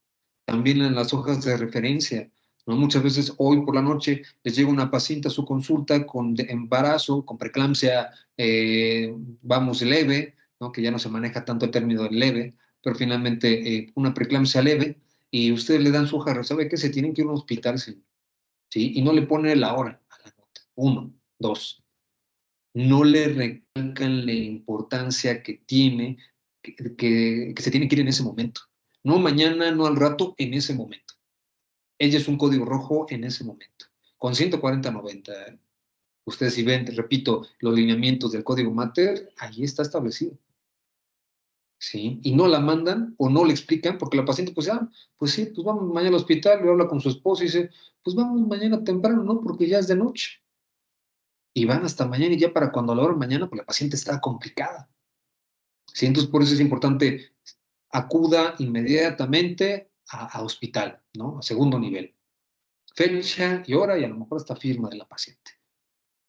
También en las hojas de referencia, ¿no? Muchas veces hoy por la noche les llega una paciente a su consulta con embarazo, con preeclampsia, vamos, leve, ¿no? Que ya no se maneja tanto el término de leve, pero finalmente una preeclampsia leve, y ustedes le dan su hoja, ¿sabe qué? Se tienen que ir a un hospital, señor. ¿sí? Y no le pone la hora a la nota. 1, 2. No le recalcan la importancia que tiene, que se tiene que ir en ese momento. No mañana, no al rato, en ese momento. Ella es un código rojo en ese momento. Con 140-90, ustedes si ven, repito, los lineamientos del código Mater, ahí está establecido. ¿Sí? Y no la mandan o no le explican, porque la paciente, pues, pues sí, pues vamos mañana al hospital, le habla con su esposo y dice, pues vamos mañana temprano, ¿no? Porque ya es de noche. Y van hasta mañana y ya para cuando la hora mañana, pues la paciente está complicada. ¿Sí? Entonces, por eso es importante, acuda inmediatamente a hospital, ¿no? A segundo nivel. Fecha y hora y a lo mejor hasta firma de la paciente.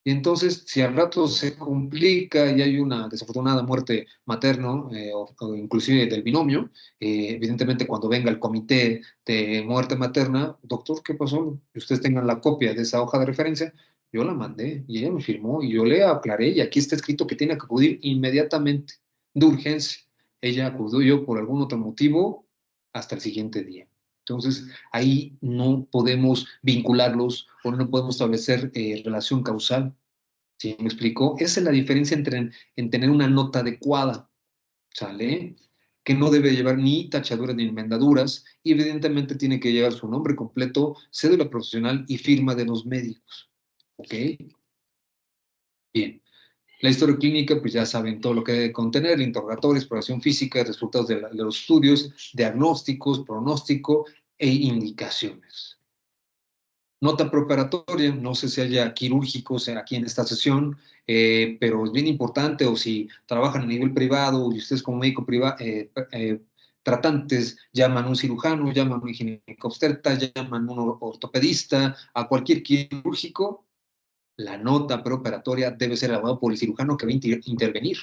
Y entonces, si al rato se complica y hay una desafortunada muerte materna o inclusive del binomio, evidentemente cuando venga el comité de muerte materna, doctor, ¿qué pasó? Que ustedes tengan la copia de esa hoja de referencia, yo la mandé y ella me firmó y yo le aclaré y aquí está escrito que tiene que acudir inmediatamente, de urgencia. Ella acudió por algún otro motivo hasta el siguiente día. Entonces, ahí no podemos vincularlos o no podemos establecer relación causal. ¿Sí me explico? Esa es la diferencia entre en tener una nota adecuada, ¿sale? Que no debe llevar ni tachaduras ni enmendaduras, y evidentemente tiene que llevar su nombre completo, cédula profesional y firma de los médicos. ¿Ok? Bien. La historia clínica, pues ya saben todo lo que debe contener, el interrogatorio, exploración física, resultados de los estudios, diagnósticos, pronóstico e indicaciones. Nota preoperatoria, no sé si haya quirúrgicos aquí en esta sesión, pero es bien importante, o si trabajan a nivel privado y ustedes como médico tratantes llaman a un cirujano, llaman a un ginecobstetra, llaman a un ortopedista, a cualquier quirúrgico, la nota preoperatoria debe ser elaborada por el cirujano que va a intervenir,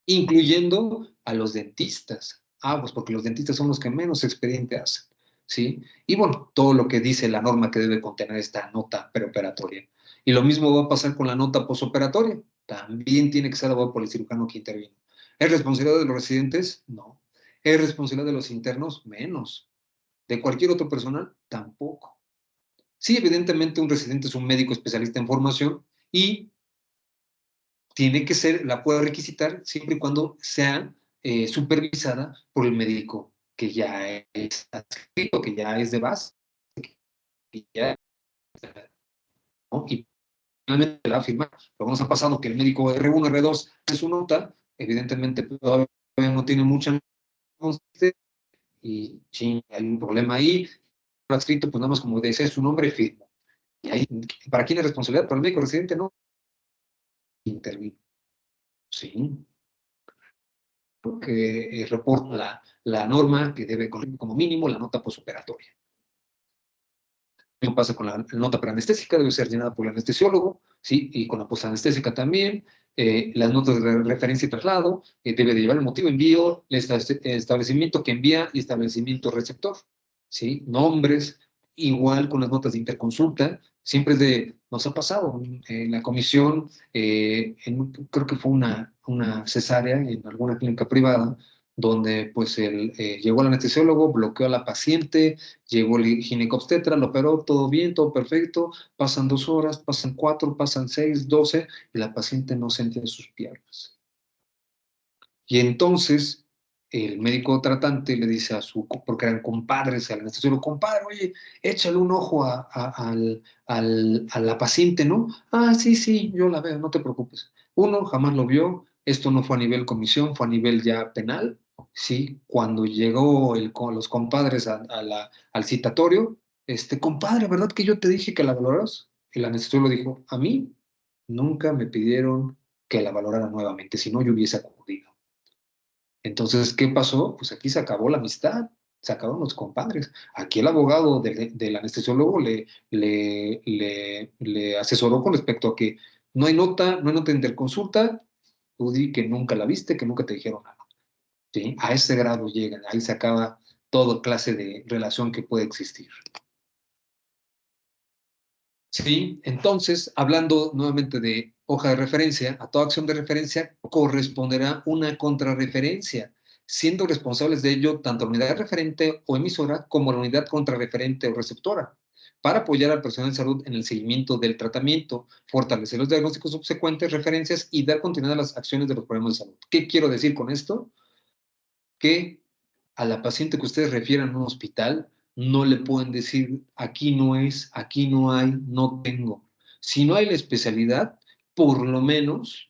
incluyendo a los dentistas. Pues porque los dentistas son los que menos expediente hacen, ¿sí? Y bueno, todo lo que dice la norma que debe contener esta nota preoperatoria. Y lo mismo va a pasar con la nota posoperatoria. También tiene que ser elaborada por el cirujano que intervino. ¿Es responsabilidad de los residentes? No. ¿Es responsabilidad de los internos? Menos. ¿De cualquier otro personal? Tampoco. Sí, evidentemente un residente es un médico especialista en formación y tiene que ser, la puede requisitar siempre y cuando sea supervisada por el médico que ya es adscrito, que ya es de base, que ya, ¿no? Y finalmente la firma. Lo que nos ha pasado que el médico R1, R2 de su nota, evidentemente todavía no tiene mucha y sí, hay un problema ahí. Lo adscrito, pues nada más como dice su nombre y firma. Y ahí, ¿para quién es responsabilidad? Para el médico residente, no intervino. Sí. Que reporta la norma que debe como mínimo la nota postoperatoria. Lo pasa con la nota preanestésica, debe ser llenada por el anestesiólogo, ¿sí? Y con la postanestésica también. Las notas de referencia y traslado, debe de llevar el motivo envío, el establecimiento que envía y establecimiento receptor, ¿sí? Nombres, igual con las notas de interconsulta, siempre nos ha pasado en la comisión, creo que fue una cesárea en alguna clínica privada, donde pues llegó el anestesiólogo, bloqueó a la paciente, llegó el ginecobstetra, lo operó, todo bien, todo perfecto, pasan 2 horas, pasan 4, pasan 6, 12, y la paciente no sentía sus piernas. Y entonces el médico tratante le dice porque eran compadres, al anestesiólogo, compadre, oye, échale un ojo a la paciente, ¿no? Sí, yo la veo, no te preocupes. Uno, jamás lo vio, esto no fue a nivel comisión, fue a nivel ya penal, ¿sí? Cuando llegó con los compadres al citatorio, compadre, ¿verdad que yo te dije que la valoras? El anestesiólogo dijo, a mí nunca me pidieron que la valorara nuevamente, si no yo hubiese acudido. Entonces, ¿qué pasó? Pues aquí se acabó la amistad, se acabaron los compadres. Aquí el abogado del anestesiólogo le asesoró con respecto a que no hay nota de interconsulta, tú di que nunca la viste, que nunca te dijeron nada. ¿Sí? A ese grado llegan, ahí se acaba toda clase de relación que puede existir. Sí, entonces, hablando nuevamente de hoja de referencia, a toda acción de referencia corresponderá una contrarreferencia, siendo responsables de ello tanto la unidad referente o emisora como la unidad contrarreferente o receptora. para apoyar al personal de salud en el seguimiento del tratamiento, fortalecer los diagnósticos subsecuentes, referencias y dar continuidad a las acciones de los programas de salud. ¿Qué quiero decir con esto? Que a la paciente que ustedes refieran a un hospital, no le pueden decir, aquí no es, aquí no hay, no tengo. Si no hay la especialidad, por lo menos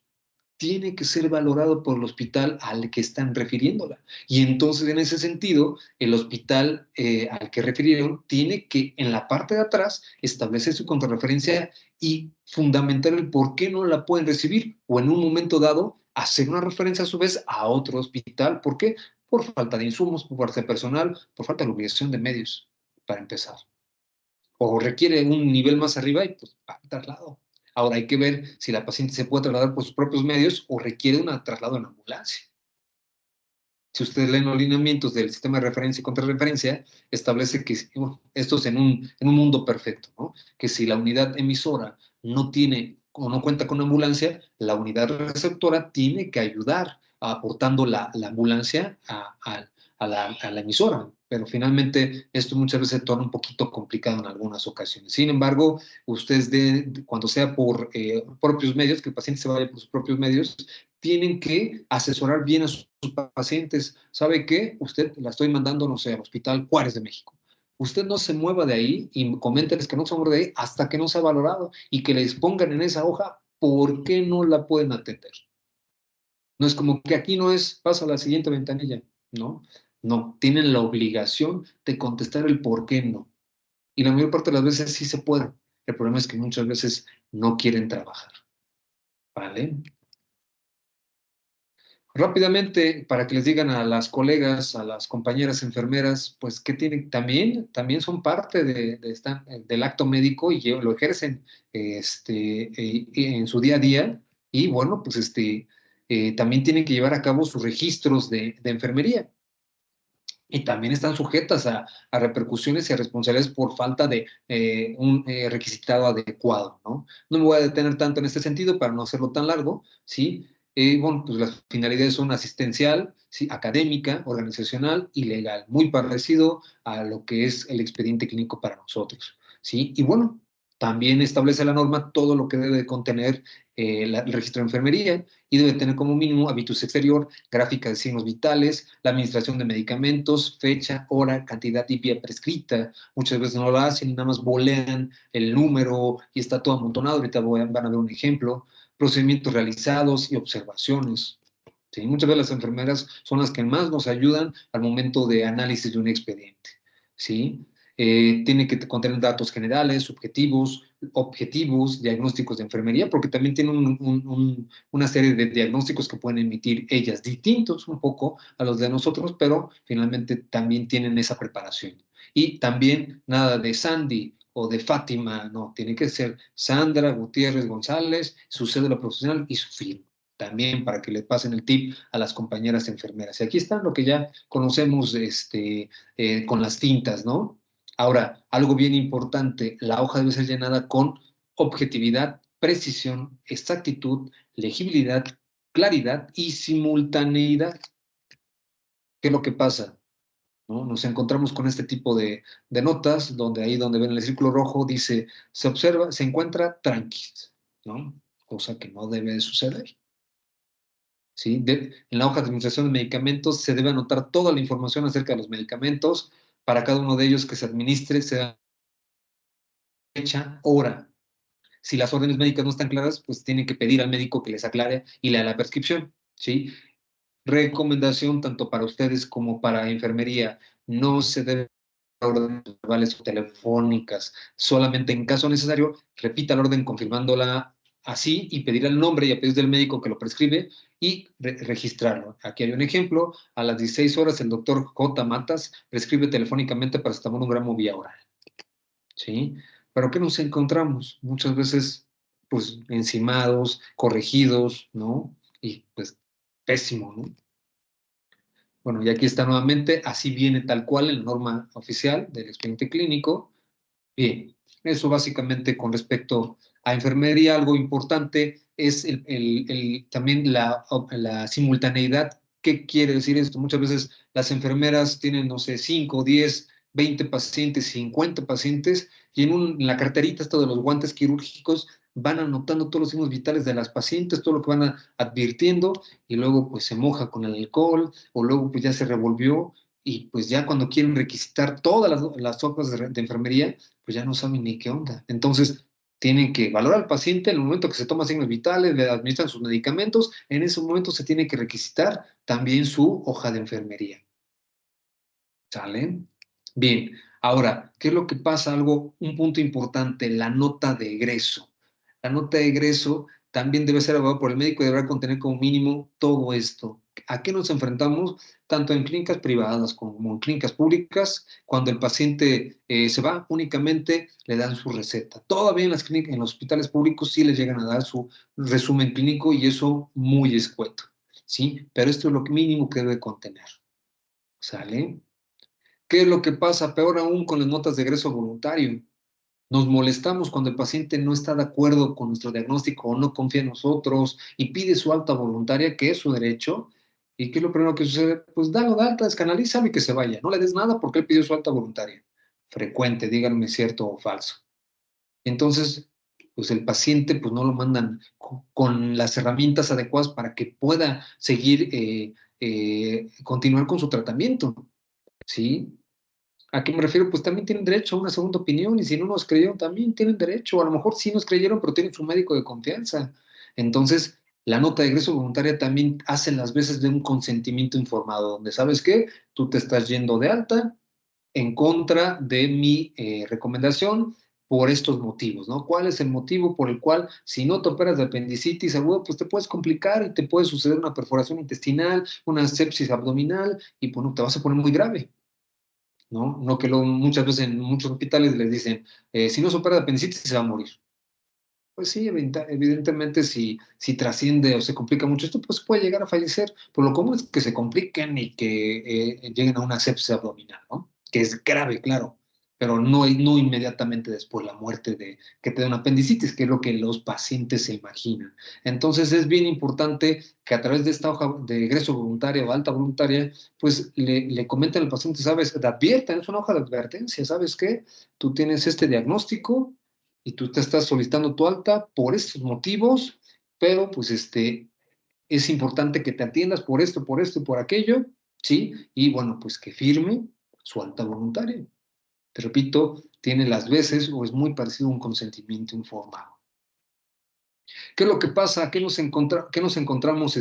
tiene que ser valorado por el hospital al que están refiriéndola. Y entonces, en ese sentido, el hospital al que refirieron tiene que, en la parte de atrás, establecer su contrarreferencia y fundamentar el por qué no la pueden recibir, o en un momento dado, hacer una referencia a su vez a otro hospital. ¿Por qué? Por falta de insumos, por falta de personal, por falta de obligación de medios, para empezar. O requiere un nivel más arriba y pues va al traslado. Ahora hay que ver si la paciente se puede trasladar por sus propios medios o requiere un traslado en ambulancia. Si ustedes leen los lineamientos del sistema de referencia y contrarreferencia, establece que, bueno, esto es en un mundo perfecto, ¿no? Que si la unidad emisora no tiene o no cuenta con ambulancia, la unidad receptora tiene que ayudar aportando la ambulancia a la emisora. Pero finalmente esto muchas veces se torna un poquito complicado en algunas ocasiones. Sin embargo, ustedes cuando sea por propios medios, que el paciente se vaya por sus propios medios, tienen que asesorar bien a sus pacientes. ¿Sabe qué? Usted la estoy mandando, no sé, al Hospital Juárez de México. Usted no se mueva de ahí y coménteles que no se mueva de ahí hasta que no sea valorado y que les pongan en esa hoja por qué no la pueden atender. No es como que aquí no es, pasa a la siguiente ventanilla, ¿no? No, tienen la obligación de contestar el por qué no. Y la mayor parte de las veces sí se puede. El problema es que muchas veces no quieren trabajar. ¿Vale? Rápidamente, para que les digan a las colegas, a las compañeras enfermeras, pues que tienen, también son parte del acto médico y lo ejercen en su día a día. Y bueno, pues también tienen que llevar a cabo sus registros de enfermería. Y también están sujetas a repercusiones y a responsabilidades por falta de un requisitado adecuado, ¿no? No me voy a detener tanto en este sentido para no hacerlo tan largo, ¿sí? Bueno, pues las finalidades son asistencial, ¿sí? Académica, organizacional y legal, muy parecido a lo que es el expediente clínico para nosotros, ¿sí? Y bueno, también establece la norma todo lo que debe contener el registro de enfermería y debe tener como mínimo habitus exterior, gráfica de signos vitales, la administración de medicamentos, fecha, hora, cantidad y vía prescrita. Muchas veces no lo hacen y nada más bolean el número y está todo amontonado. Ahorita van a ver un ejemplo. Procedimientos realizados y observaciones. ¿Sí? Muchas veces las enfermeras son las que más nos ayudan al momento de análisis de un expediente. ¿Sí? Tiene que contener datos generales, objetivos, diagnósticos de enfermería, porque también tienen una serie de diagnósticos que pueden emitir ellas, distintos un poco a los de nosotros, pero finalmente también tienen esa preparación. Y también nada de Sandy o de Fátima, no, tiene que ser Sandra Gutiérrez González, su cédula profesional y su firma. También para que le pasen el tip a las compañeras enfermeras. Y aquí está lo que ya conocemos con las tintas, ¿no? Ahora, algo bien importante, la hoja debe ser llenada con objetividad, precisión, exactitud, legibilidad, claridad y simultaneidad. ¿Qué es lo que pasa? ¿No? Nos encontramos con este tipo de notas, donde ahí donde ven el círculo rojo dice, se observa, se encuentra tranquilo, ¿no? Cosa que no debe de suceder. ¿Sí? En la hoja de administración de medicamentos se debe anotar toda la información acerca de los medicamentos para cada uno de ellos que se administre, se da fecha, hora. Si las órdenes médicas no están claras, pues tienen que pedir al médico que les aclare y lea la prescripción, ¿sí? Recomendación tanto para ustedes como para enfermería, no se debe órdenes verbales o telefónicas, solamente en caso necesario, repita la orden confirmándola así y pedir el nombre y apellidos del médico que lo prescribe y registrarlo. Aquí hay un ejemplo, a las 16 horas el doctor J. Matas prescribe telefónicamente paracetamol 1 gramo vía oral, ¿sí? ¿Pero qué nos encontramos? Muchas veces, pues, encimados, corregidos, ¿no? Y, pues, pésimo, ¿no? Bueno, y aquí está nuevamente, así viene tal cual en la norma oficial del expediente clínico. Bien, eso básicamente con respecto a enfermería, algo importante es también la simultaneidad. ¿Qué quiere decir esto? Muchas veces las enfermeras tienen, no sé, 5 o 10 20 pacientes, 50 pacientes, y en la carterita esto de los guantes quirúrgicos van anotando todos los signos vitales de las pacientes, todo lo que van advirtiendo, y luego pues se moja con el alcohol, o luego pues ya se revolvió, y pues ya cuando quieren requisitar todas las hojas de enfermería, pues ya no saben ni qué onda. Entonces, tienen que valorar al paciente en el momento que se toma signos vitales, le administran sus medicamentos, en ese momento se tiene que requisitar también su hoja de enfermería. ¿Sale? Bien, ahora, ¿qué es lo que pasa? Un punto importante, la nota de egreso. La nota de egreso también debe ser evaluada por el médico y deberá contener como mínimo todo esto. ¿A qué nos enfrentamos? Tanto en clínicas privadas como en clínicas públicas, cuando el paciente se va, únicamente le dan su receta. Todavía en en los hospitales públicos sí les llegan a dar su resumen clínico y eso muy escueto, ¿sí? Pero esto es lo mínimo que debe contener. ¿Sale? ¿Qué es lo que pasa? Peor aún con las notas de egreso voluntario. Nos molestamos cuando el paciente no está de acuerdo con nuestro diagnóstico o no confía en nosotros y pide su alta voluntaria, que es su derecho. ¿Y qué es lo primero que sucede? Pues dalo de alta, descanalízalo y que se vaya. No le des nada porque él pidió su alta voluntaria. Frecuente, díganme cierto o falso. Entonces, pues el paciente pues no lo mandan con las herramientas adecuadas para que pueda seguir, continuar con su tratamiento. ¿Sí? ¿A qué me refiero? Pues también tienen derecho a una segunda opinión y si no nos creyeron, también tienen derecho. A lo mejor sí nos creyeron, pero tienen su médico de confianza. Entonces, la nota de egreso voluntaria también hace las veces de un consentimiento informado, donde, ¿sabes qué? Tú te estás yendo de alta en contra de mi recomendación por estos motivos, ¿no? ¿Cuál es el motivo por el cual si no te operas de apendicitis aguda, pues te puedes complicar y te puede suceder una perforación intestinal, una sepsis abdominal y bueno, te vas a poner muy grave? ¿No? No que muchas veces en muchos hospitales les dicen, si no se opera de apendicitis se va a morir. Pues sí, evidentemente si trasciende o se complica mucho esto, pues puede llegar a fallecer. Por lo común es que se compliquen y que lleguen a una sepsis abdominal, ¿no? Que es grave, claro, pero no inmediatamente después la muerte de que te dé una apendicitis, que es lo que los pacientes se imaginan. Entonces es bien importante que a través de esta hoja de egreso voluntaria o alta voluntaria, pues le comenten al paciente, ¿sabes? Te advierten, es una hoja de advertencia, ¿sabes qué? Tú tienes este diagnóstico y tú te estás solicitando tu alta por estos motivos, pero pues es importante que te atiendas por esto y por aquello, ¿sí? Y bueno, pues que firme su alta voluntaria. Te repito, tiene las veces o es muy parecido a un consentimiento informado. ¿Qué es lo que pasa? ¿Qué nos encontramos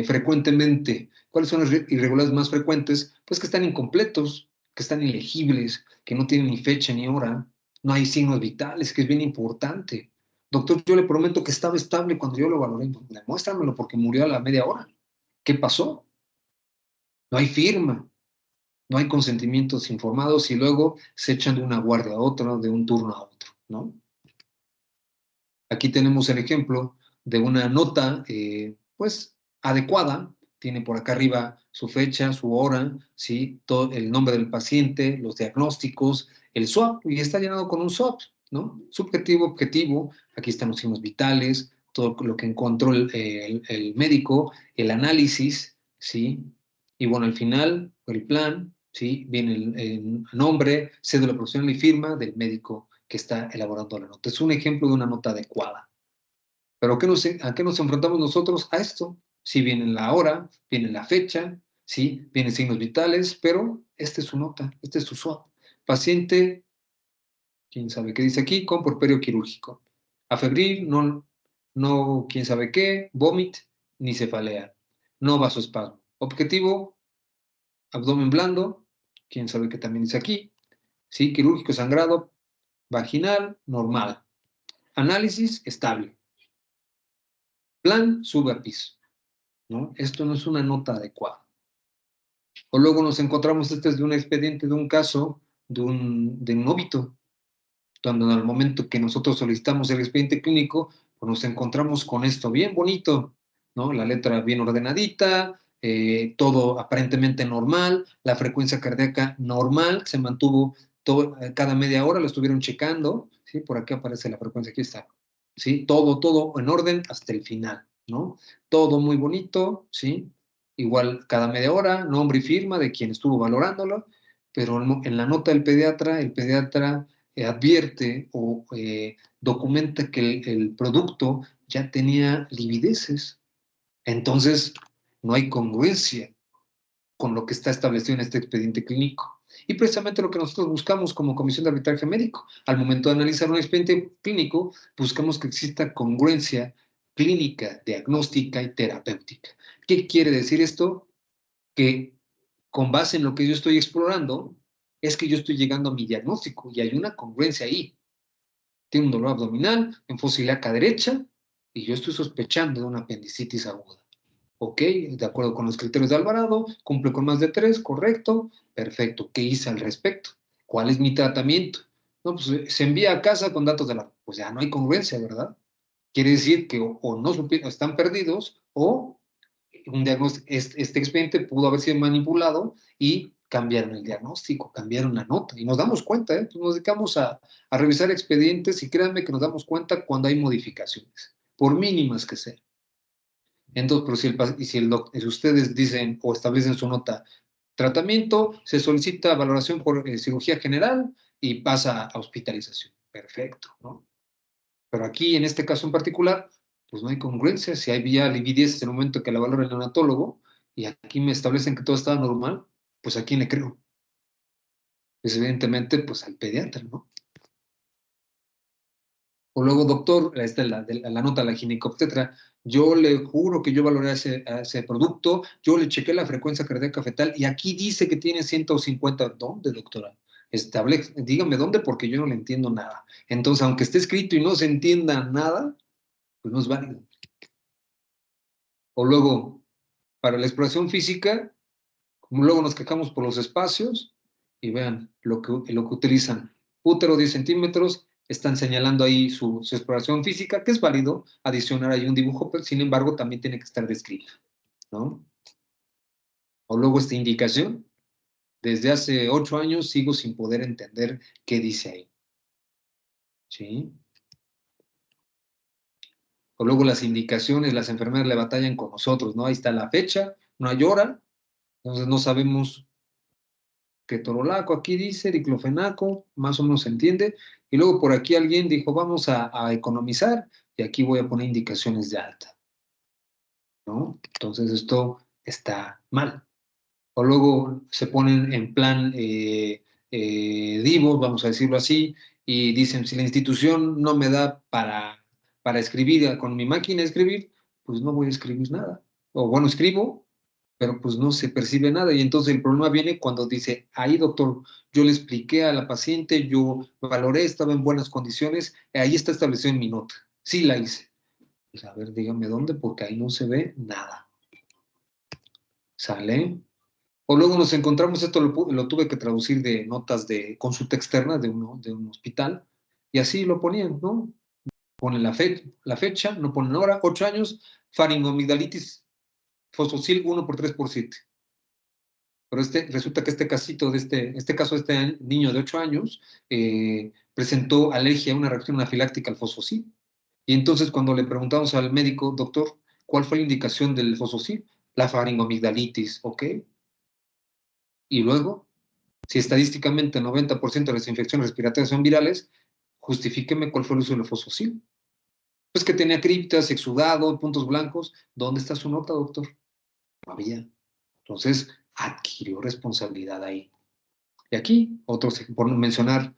frecuentemente? ¿Cuáles son las irregularidades más frecuentes? Pues que están incompletos, que están ilegibles, que no tienen ni fecha ni hora, no hay signos vitales, que es bien importante. Doctor, yo le prometo que estaba estable cuando yo lo valoré. Demuéstramelo porque murió a la media hora. ¿Qué pasó? No hay firma, no hay consentimientos informados y luego se echan de una guardia a otra, de un turno a otro, ¿no? Aquí tenemos el ejemplo de una nota, pues, adecuada. Tiene por acá arriba su fecha, su hora, ¿sí? Todo el nombre del paciente, los diagnósticos, el SWAP, y está llenado con un SWAP, ¿no? Subjetivo, objetivo, aquí están los signos vitales, todo lo que encontró el médico, el análisis, ¿sí? Y bueno, al final, el plan, ¿sí? Viene el nombre, cédula profesional y firma del médico que está elaborando la nota. Es un ejemplo de una nota adecuada. Pero ¿a qué nos enfrentamos nosotros? A esto. Sí, viene la hora, viene la fecha, sí, vienen signos vitales, pero esta es su nota, este es su SWAP. Paciente, quién sabe qué dice aquí, con puerperio quirúrgico. Afebril, no quién sabe qué, vómito, ni cefalea. No vasoespasmo. Objetivo, abdomen blando, quién sabe qué también dice aquí. Sí, quirúrgico sangrado, vaginal, normal. Análisis, estable. Plan, sube a piso, ¿no? Esto no es una nota adecuada. O luego nos encontramos, este es de un expediente, de un caso, de un óbito, donde en el momento que nosotros solicitamos el expediente clínico, pues nos encontramos con esto bien bonito, ¿no? La letra bien ordenadita, todo aparentemente normal, la frecuencia cardíaca normal, se mantuvo cada media hora, lo estuvieron checando, ¿sí? Por aquí aparece la frecuencia, aquí está, ¿sí? Todo en orden hasta el final, ¿no? Todo muy bonito, ¿sí? Igual cada media hora, nombre y firma de quien estuvo valorándolo, pero en la nota del pediatra, el pediatra advierte o documenta que el producto ya tenía livideces. Entonces, no hay congruencia con lo que está establecido en este expediente clínico. Y precisamente lo que nosotros buscamos como Comisión de Arbitraje Médico, al momento de analizar un expediente clínico, buscamos que exista congruencia clínica, diagnóstica y terapéutica. ¿Qué quiere decir esto? Que con base en lo que yo estoy explorando, es que yo estoy llegando a mi diagnóstico y hay una congruencia ahí. Tiene un dolor abdominal, enfosis ilíaca derecha, y yo estoy sospechando de una apendicitis aguda. Ok, de acuerdo con los criterios de Alvarado, cumple con más de 3, correcto, perfecto. ¿Qué hice al respecto? ¿Cuál es mi tratamiento? No, pues se envía a casa con datos de la... Pues ya no hay congruencia, ¿verdad? Quiere decir que o no supieron, están perdidos, o un diagnóstico, este expediente pudo haber sido manipulado y cambiaron el diagnóstico, cambiaron la nota. Y nos damos cuenta, pues nos dedicamos a revisar expedientes y créanme que nos damos cuenta cuando hay modificaciones, por mínimas que sean. Entonces, pero si ustedes dicen o establecen su nota, tratamiento, se solicita valoración por cirugía general y pasa a hospitalización. Perfecto, ¿no? Pero aquí, en este caso en particular, pues no hay congruencia. Si había lividez en el momento que la valora el neonatólogo y aquí me establecen que todo estaba normal, pues ¿a quién le creo? Pues evidentemente, pues al pediatra, ¿no? O luego, doctor, esta es la nota de la ginecobstetra, yo le juro que yo valoré a ese producto, yo le chequé la frecuencia cardíaca fetal y aquí dice que tiene 150. ¿Dónde, doctora? Dígame dónde porque yo no le entiendo nada. Entonces, aunque esté escrito y no se entienda nada, pues no es válido. O luego, para la exploración física, como luego nos quejamos por los espacios, y vean lo que utilizan. Útero 10 centímetros, están señalando ahí su exploración física, que es válido adicionar ahí un dibujo, pero sin embargo también tiene que estar descrito, ¿no? O luego esta indicación, desde hace 8 años sigo sin poder entender qué dice ahí. ¿Sí? O luego las indicaciones, las enfermeras le batallan con nosotros, ¿no? Ahí está la fecha, no hay hora, entonces no sabemos ketorolaco, aquí dice, diclofenaco, más o menos se entiende, y luego por aquí alguien dijo, vamos a economizar, y aquí voy a poner indicaciones de alta, ¿no? Entonces esto está mal. O luego se ponen en plan divos, vamos a decirlo así, y dicen, si la institución no me da para escribir con mi máquina de escribir, pues no voy a escribir nada. O bueno, escribo, pero pues no se percibe nada. Y entonces el problema viene cuando dice, ahí doctor, yo le expliqué a la paciente, yo valoré, estaba en buenas condiciones, ahí está establecido en mi nota. Sí la hice. Pues a ver, dígame dónde, porque ahí no se ve nada. ¿Sale? O luego nos encontramos, esto lo tuve que traducir de notas de consulta externa de un hospital, y así lo ponían, ¿no? Ponen la fecha, no ponen hora, 8 años, faringoamigdalitis fosfosil 1 por 3 por 7. Pero resulta que este caso de este niño de 8 años presentó alergia, una reacción anafiláctica al fosfosil. Y entonces cuando le preguntamos al médico, doctor, ¿cuál fue la indicación del fosfosil? La faringoamigdalitis, ¿ok? Y luego, si estadísticamente el 90% de las infecciones respiratorias son virales, justifíqueme cuál fue el uso del fosfosil. Pues que tenía criptas, exudado, puntos blancos. ¿Dónde está su nota, doctor? No había. Entonces, adquirió responsabilidad ahí. Y aquí, por mencionar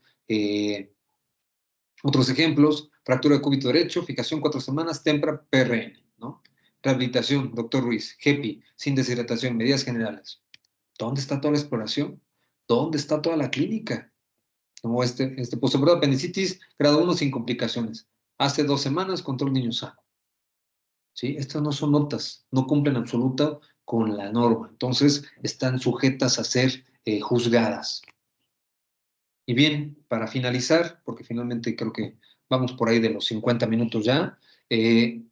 otros ejemplos, fractura de cúbito derecho, fijación 4 semanas, tempra, PRN, ¿no? Rehabilitación, doctor Ruiz, GEPI, sin deshidratación, medidas generales. ¿Dónde está toda la exploración? ¿Dónde está toda la clínica? Como postoperatorio de apendicitis, grado 1 sin complicaciones. Hace 2 semanas, control niño sano. ¿Sí? Estas no son notas, no cumplen absoluta con la norma. Entonces, están sujetas a ser juzgadas. Y bien, para finalizar, porque finalmente creo que vamos por ahí de los 50 minutos ya,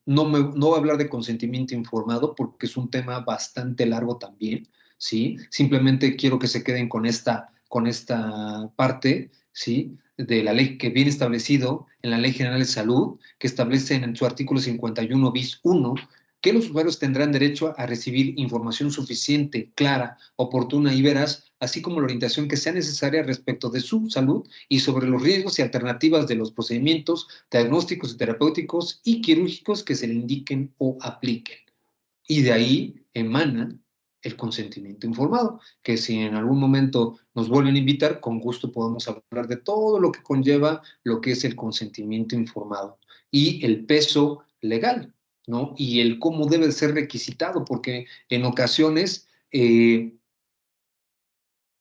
no voy a hablar de consentimiento informado porque es un tema bastante largo también, ¿sí? Simplemente quiero que se queden con esta parte, ¿sí? De la ley que viene establecido en la Ley General de Salud, que establece en su artículo 51 bis 1, que los usuarios tendrán derecho a recibir información suficiente, clara, oportuna y veraz así como la orientación que sea necesaria respecto de su salud y sobre los riesgos y alternativas de los procedimientos diagnósticos y terapéuticos y quirúrgicos que se le indiquen o apliquen. Y de ahí emana el consentimiento informado, que si en algún momento nos vuelven a invitar, con gusto podemos hablar de todo lo que conlleva lo que es el consentimiento informado y el peso legal, ¿no? Y el cómo debe ser requisitado, porque en ocasiones, en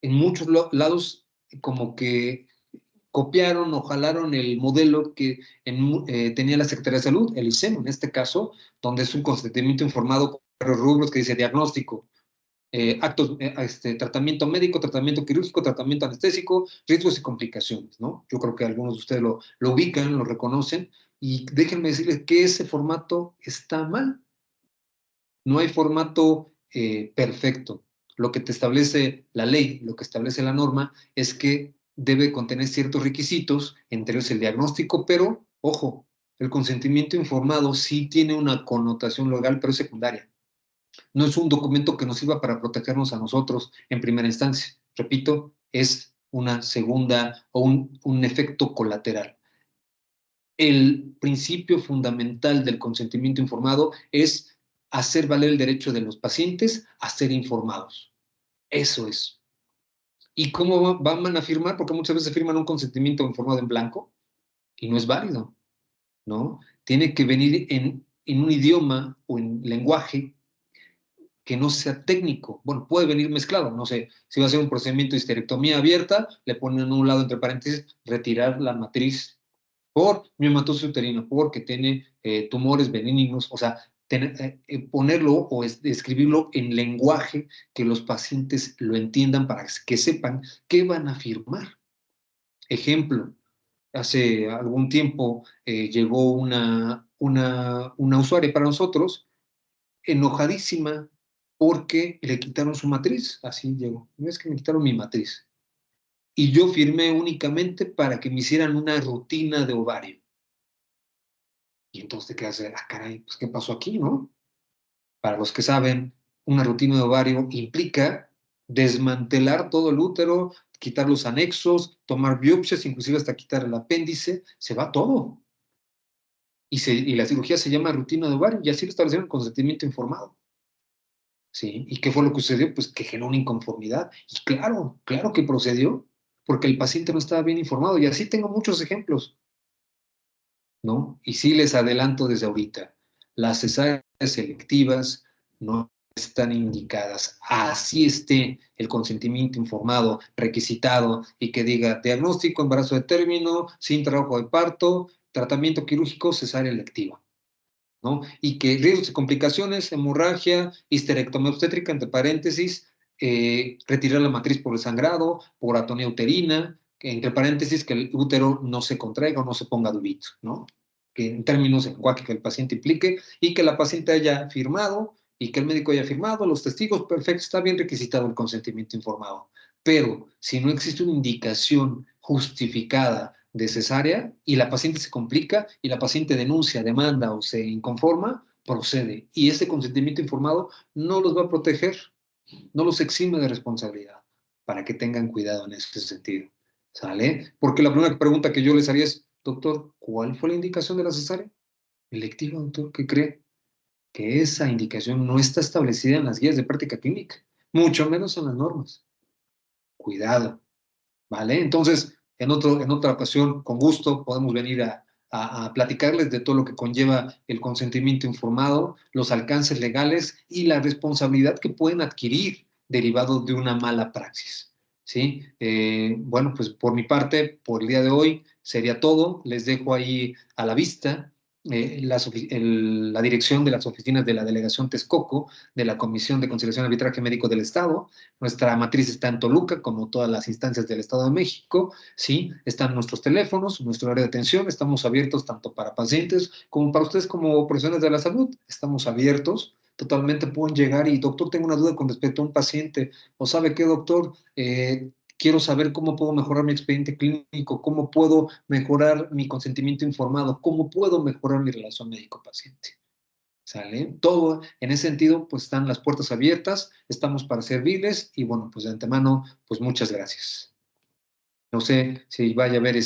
muchos lados, como que copiaron o jalaron el modelo que tenía la Secretaría de Salud, el ISEM en este caso, donde es un consentimiento informado con varios rubros que dice diagnóstico, tratamiento médico, tratamiento quirúrgico, tratamiento anestésico, riesgos y complicaciones, ¿no? Yo creo que algunos de ustedes lo ubican, lo reconocen, y déjenme decirles que ese formato está mal. No hay formato perfecto. Lo que te establece la ley, lo que establece la norma, es que debe contener ciertos requisitos, entre ellos el diagnóstico, pero, ojo, el consentimiento informado sí tiene una connotación legal, pero es secundaria. No es un documento que nos sirva para protegernos a nosotros en primera instancia. Repito, es una segunda o un efecto colateral. El principio fundamental del consentimiento informado es hacer valer el derecho de los pacientes a ser informados. Eso es. ¿Y cómo van a firmar? Porque muchas veces firman un consentimiento informado en blanco y no es válido, ¿no? Tiene que venir en un idioma o en lenguaje que no sea técnico. Bueno, puede venir mezclado, no sé, si va a ser un procedimiento de histerectomía abierta, le ponen a un lado entre paréntesis, retirar la matriz por miomatosis uterina, porque tiene tumores benignos, o sea, ponerlo o escribirlo en lenguaje que los pacientes lo entiendan para que sepan qué van a firmar. Ejemplo, hace algún tiempo llegó una usuaria para nosotros enojadísima porque le quitaron su matriz, así llegó, no es que me quitaron mi matriz. Y yo firmé únicamente para que me hicieran una rutina de ovario. Y entonces te quedas, caray, pues ¿qué pasó aquí, no? Para los que saben, una rutina de ovario implica desmantelar todo el útero, quitar los anexos, tomar biopsias, inclusive hasta quitar el apéndice, se va todo. Y la cirugía se llama rutina de ovario, y así lo establecieron con consentimiento informado. ¿Sí? ¿Y qué fue lo que sucedió? Pues que generó una inconformidad. Y claro que procedió, porque el paciente no estaba bien informado, y así tengo muchos ejemplos, ¿no? Y sí les adelanto desde ahorita, las cesáreas selectivas no están indicadas. Así esté el consentimiento informado, requisitado, y que diga diagnóstico, embarazo de término, sin trabajo de parto, tratamiento quirúrgico, cesárea electiva, ¿no? Y que riesgos y complicaciones, hemorragia, histerectomía obstétrica, entre paréntesis, retirar la matriz por el sangrado, por atonía uterina, entre paréntesis, que el útero no se contraiga o no se ponga durito, ¿no? Que en términos de lenguaje que el paciente implique, y que la paciente haya firmado y que el médico haya firmado, los testigos, perfecto, está bien requisitado el consentimiento informado. Pero si no existe una indicación justificada de cesárea y la paciente se complica y la paciente denuncia, demanda o se inconforma, procede. Y ese consentimiento informado no los va a proteger, no los exime de responsabilidad, para que tengan cuidado en ese sentido. ¿Sale? Porque la primera pregunta que yo les haría es, doctor, ¿cuál fue la indicación de la cesárea? Electiva, doctor, ¿qué cree? Que esa indicación no está establecida en las guías de práctica clínica, mucho menos en las normas. Cuidado, ¿vale? Entonces, en otra ocasión, con gusto, podemos venir a platicarles de todo lo que conlleva el consentimiento informado, los alcances legales y la responsabilidad que pueden adquirir derivado de una mala praxis. ¿Sí? Bueno, pues por mi parte, por el día de hoy, sería todo. Les dejo ahí a la vista la dirección de las oficinas de la Delegación Texcoco, de la Comisión de Conciliación y Arbitraje Médico del Estado. Nuestra matriz está en Toluca, como todas las instancias del Estado de México, ¿sí? Están nuestros teléfonos, nuestro área de atención, estamos abiertos tanto para pacientes como para ustedes como profesionales de la salud, estamos abiertos, totalmente pueden llegar y, doctor, tengo una duda con respecto a un paciente, o ¿sabe qué, doctor? Quiero saber cómo puedo mejorar mi expediente clínico, cómo puedo mejorar mi consentimiento informado, cómo puedo mejorar mi relación médico-paciente. ¿Sale? Todo en ese sentido, pues están las puertas abiertas, estamos para servirles y bueno, pues de antemano, pues muchas gracias. No sé si vaya a haber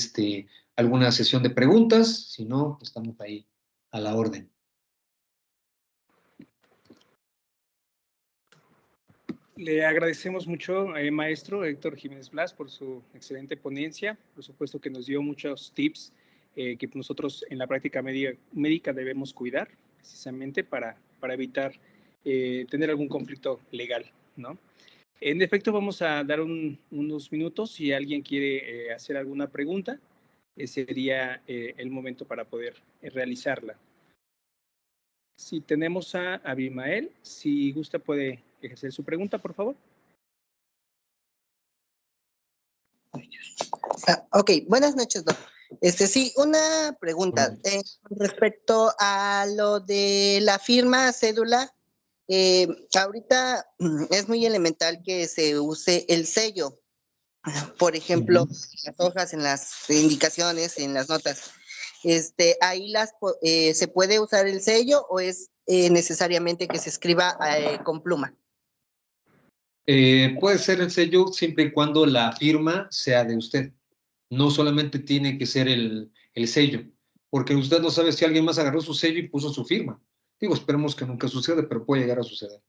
alguna sesión de preguntas, si no, pues estamos ahí a la orden. Le agradecemos mucho, maestro Héctor Jiménez Blas, por su excelente ponencia. Por supuesto que nos dio muchos tips que nosotros en la práctica médica debemos cuidar, precisamente para evitar tener algún conflicto legal, ¿no? En efecto, vamos a dar unos minutos. Si alguien quiere hacer alguna pregunta, sería el momento para poder realizarla. Si tenemos a Abimael, si gusta puede ejercer su pregunta, por favor. Ok, buenas noches, doctor. Sí, una pregunta. Respecto a lo de la firma cédula, ahorita es muy elemental que se use el sello. Por ejemplo, en las hojas, en las indicaciones, en las notas. Ahí ¿se puede usar el sello o es necesariamente que se escriba con pluma? Puede ser el sello siempre y cuando la firma sea de usted. No solamente tiene que ser el sello, porque usted no sabe si alguien más agarró su sello y puso su firma. Digo, esperemos que nunca suceda, pero puede llegar a suceder.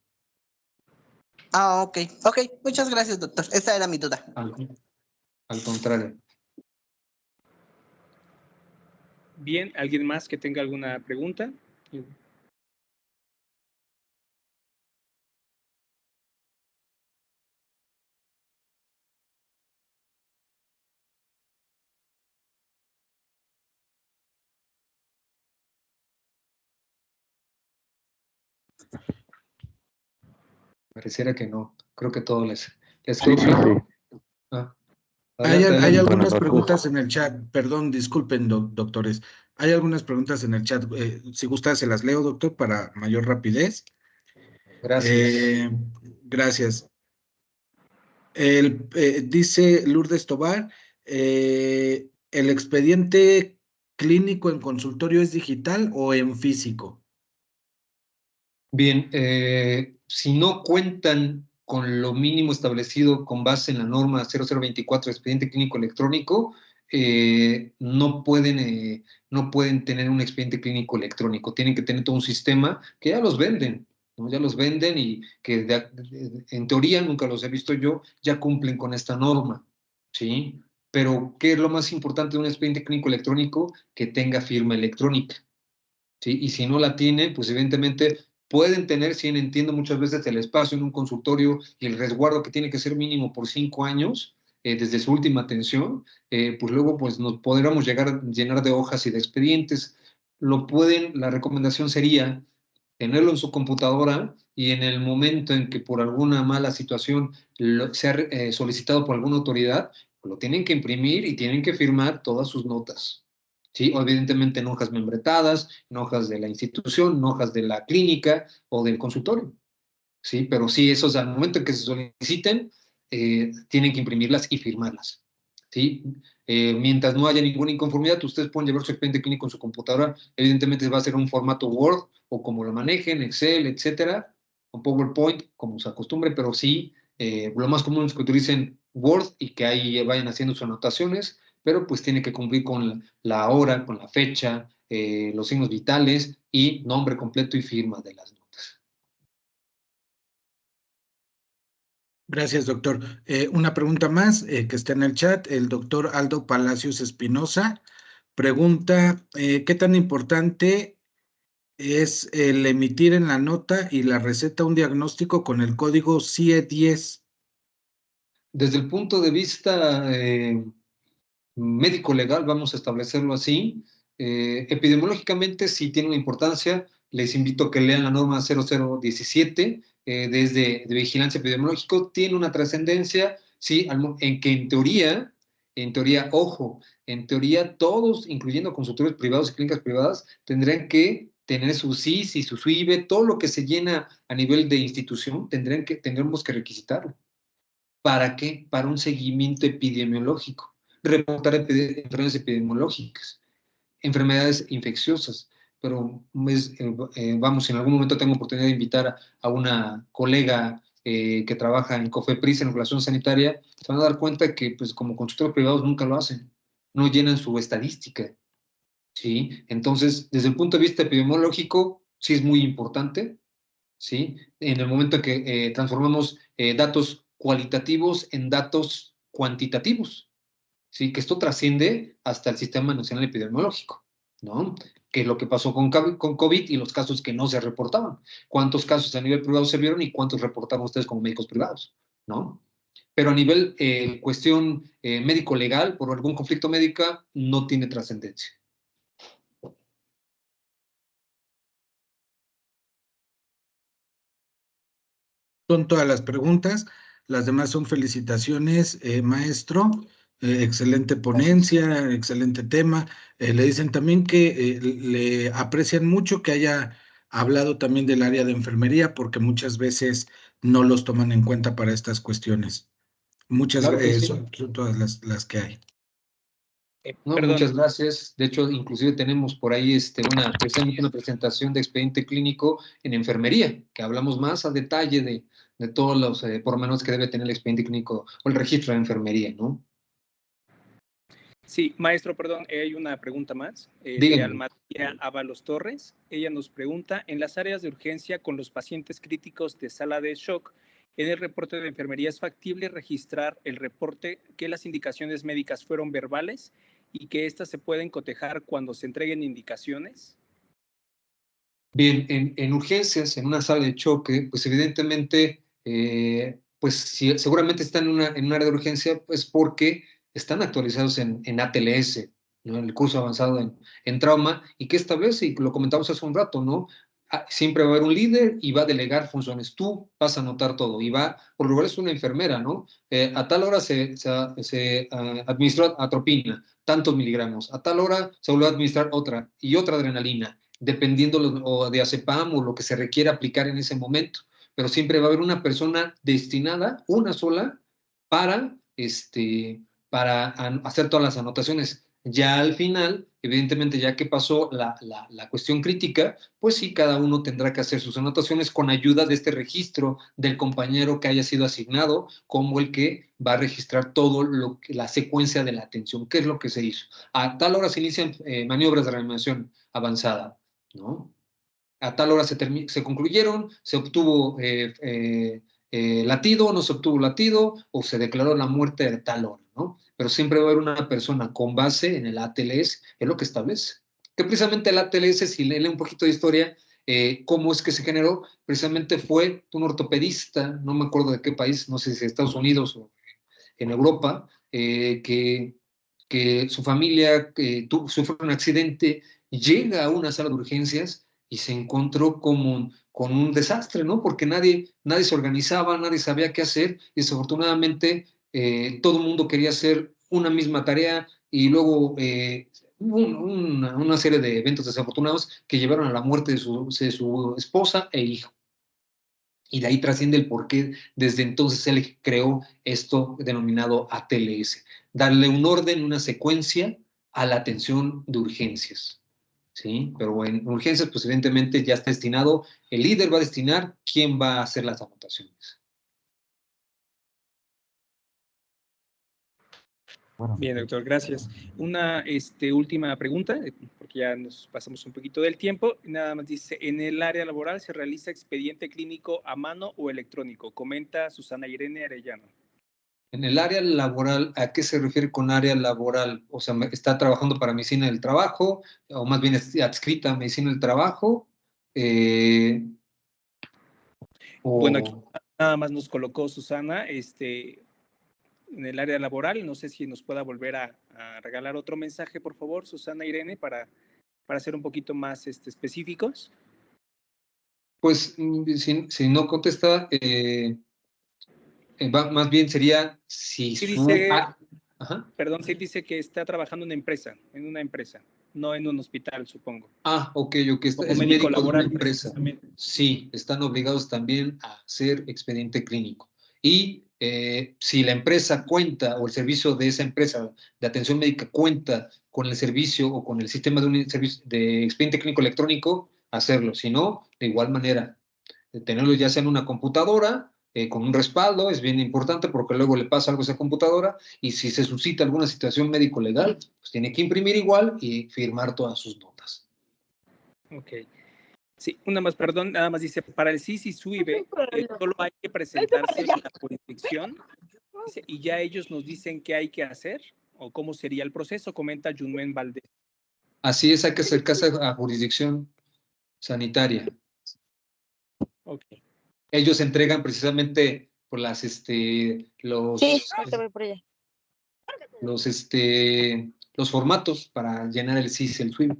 Ah, ok. Ok, muchas gracias, doctor. Esa era mi duda. Al contrario. Bien, ¿alguien más que tenga alguna pregunta? Pareciera que no. Creo que todo les quedó claro. Ah, Hay adelante. algunas preguntas en el chat, perdón, disculpen, doctores. Hay algunas preguntas en el chat. Si gusta, se las leo, doctor, para mayor rapidez. Gracias. Gracias. Dice Lourdes Tobar, ¿el expediente clínico en consultorio es digital o en físico? Bien, si no cuentan con lo mínimo establecido con base en la norma 0024 expediente clínico electrónico, no pueden tener un expediente clínico electrónico. Tienen que tener todo un sistema que ya los venden, ¿no? Ya los venden y que en teoría, nunca los he visto yo, ya cumplen con esta norma, ¿sí? Pero, ¿qué es lo más importante de un expediente clínico electrónico? Que tenga firma electrónica. ¿Sí? Y si no la tiene, pues evidentemente pueden tener, si entiendo muchas veces, el espacio en un consultorio y el resguardo que tiene que ser mínimo por 5 años, desde su última atención, pues luego pues nos podríamos llegar a llenar de hojas y de expedientes. La recomendación sería tenerlo en su computadora y en el momento en que por alguna mala situación sea solicitado por alguna autoridad, lo tienen que imprimir y tienen que firmar todas sus notas. ¿Sí? O evidentemente en hojas membretadas, en hojas de la institución, en hojas de la clínica o del consultorio. ¿Sí? Pero sí, esos al momento en que se soliciten, tienen que imprimirlas y firmarlas. ¿Sí? Mientras no haya ninguna inconformidad, ustedes pueden llevar su expediente clínico en su computadora. Evidentemente va a ser un formato Word o como lo manejen, Excel, etcétera, o PowerPoint, como se acostumbre, pero sí, lo más común es que utilicen Word y que ahí vayan haciendo sus anotaciones, pero pues tiene que cumplir con la hora, con la fecha, los signos vitales y nombre completo y firma de las notas. Gracias, doctor. Una pregunta más que está en el chat. El doctor Aldo Palacios Espinosa pregunta, ¿qué tan importante es el emitir en la nota y la receta un diagnóstico con el código CIE-10? Desde el punto de vista médico-legal, vamos a establecerlo así, epidemiológicamente sí tiene una importancia. Les invito a que lean la norma 0017 desde de vigilancia epidemiológica. Tiene una trascendencia, sí, en que en teoría, ojo, en teoría todos, incluyendo consultorios privados y clínicas privadas, tendrán que tener su CIS y su SUIBE, todo lo que se llena a nivel de institución, tendremos que requisitarlo. ¿Para qué? Para un seguimiento epidemiológico, reportar enfermedades epidemiológicas, enfermedades infecciosas. pero vamos, en algún momento tengo oportunidad de invitar a una colega que trabaja en COFEPRIS, en regulación sanitaria, se van a dar cuenta que, pues, como consultores privados nunca lo hacen, no llenan su estadística, ¿sí? Entonces, desde el punto de vista epidemiológico, sí es muy importante, ¿sí? En el momento que transformamos datos cualitativos en datos cuantitativos, ¿sí? Que esto trasciende hasta el Sistema Nacional Epidemiológico, ¿no? Que es lo que pasó con COVID y los casos que no se reportaban. ¿Cuántos casos a nivel privado se vieron y cuántos reportaron ustedes como médicos privados, ¿no? Pero a nivel cuestión médico-legal, por algún conflicto médico, no tiene trascendencia. Son todas las preguntas. Las demás son felicitaciones, maestro. Excelente ponencia, excelente tema. Le dicen también que le aprecian mucho que haya hablado también del área de enfermería, porque muchas veces no los toman en cuenta para estas cuestiones. Muchas Claro que sí. son todas las que hay. No, Perdón. muchas gracias. De hecho, inclusive tenemos por ahí precisamente una presentación de expediente clínico en enfermería, que hablamos más a detalle de todos los pormenores que debe tener el expediente clínico o el registro de enfermería, ¿no? Sí, maestro, perdón, hay una pregunta más de Díganme. Almadia Ábalos Torres. Ella nos pregunta, en las áreas de urgencia con los pacientes críticos de sala de shock, en el reporte de enfermería es factible registrar el reporte que las indicaciones médicas fueron verbales y que éstas se pueden cotejar cuando se entreguen indicaciones. Bien, en urgencias, en una sala de choque, pues evidentemente, pues seguramente están en un área de urgencia, pues porque están actualizados en ATLS, ¿no? En el curso avanzado en trauma, y que establece, y lo comentamos hace un rato, ¿no? Siempre va a haber un líder y va a delegar funciones. Tú vas a anotar todo y va, por lo general es una enfermera, ¿no? A tal hora se administró atropina, tantos miligramos. A tal hora se volvió a administrar otra y otra adrenalina, dependiendo o de azepam o lo que se requiera aplicar en ese momento. Pero siempre va a haber una persona destinada, una sola, para hacer todas las anotaciones. Ya al final, evidentemente, ya que pasó la cuestión crítica, pues sí, cada uno tendrá que hacer sus anotaciones con ayuda de este registro del compañero que haya sido asignado, como el que va a registrar todo la secuencia de la atención, qué es lo que se hizo. A tal hora se inician maniobras de reanimación avanzada, ¿no? A tal hora se concluyeron, se obtuvo latido, no se obtuvo latido, o se declaró la muerte a tal hora, ¿no? Pero siempre va a haber una persona con base en el ATLS, es lo que establece. Que precisamente el ATLS, si lee un poquito de historia, cómo es que se generó, precisamente fue un ortopedista, no me acuerdo de qué país, no sé si Estados Unidos o en Europa, que su familia sufre un accidente, llega a una sala de urgencias y se encontró con un desastre, ¿no? Porque nadie se organizaba, nadie sabía qué hacer, y desafortunadamente todo el mundo quería hacer una misma tarea, y luego hubo una serie de eventos desafortunados que llevaron a la muerte de su esposa e hijo. Y de ahí trasciende el por qué desde entonces él creó esto denominado ATLS, darle un orden, una secuencia a la atención de urgencias, ¿sí? Pero en urgencias, pues evidentemente ya está destinado, el líder va a destinar quién va a hacer las anotaciones. Bien, doctor, gracias. Una última pregunta, porque ya nos pasamos un poquito del tiempo. Nada más dice, ¿en el área laboral se realiza expediente clínico a mano o electrónico? Comenta Susana Irene Arellano. En el área laboral, ¿a qué se refiere con área laboral? O sea, ¿está trabajando para medicina del trabajo? O más bien adscrita a medicina del trabajo. Bueno, aquí nada más nos colocó Susana, en el área laboral. No sé si nos pueda volver a regalar otro mensaje, por favor, Susana Irene, para ser un poquito más específicos. Pues si no contesta, más bien sería si sí su... dice, ajá. Perdón, sí dice que está trabajando en una empresa, no en un hospital, supongo. Ok, Como es médico médico laboral, de una empresa. Sí, están obligados también a hacer expediente clínico. Y si la empresa cuenta o el servicio de esa empresa de atención médica cuenta con el servicio o con el sistema de un servicio de expediente clínico electrónico, hacerlo. Si no, de igual manera, tenerlo ya sea en una computadora, con un respaldo, es bien importante porque luego le pasa algo a esa computadora y si se suscita alguna situación médico-legal, pues tiene que imprimir igual y firmar todas sus notas. Ok. Sí, una más, perdón, nada más dice, para el CIS y SUIBE, solo hay que presentarse a la jurisdicción y ya ellos nos dicen qué hay que hacer o cómo sería el proceso, comenta Junuen Valdés. Así es, hay que acercarse a jurisdicción sanitaria. Ok. Ellos entregan precisamente por las, los formatos para llenar el CIS y el SUIBE.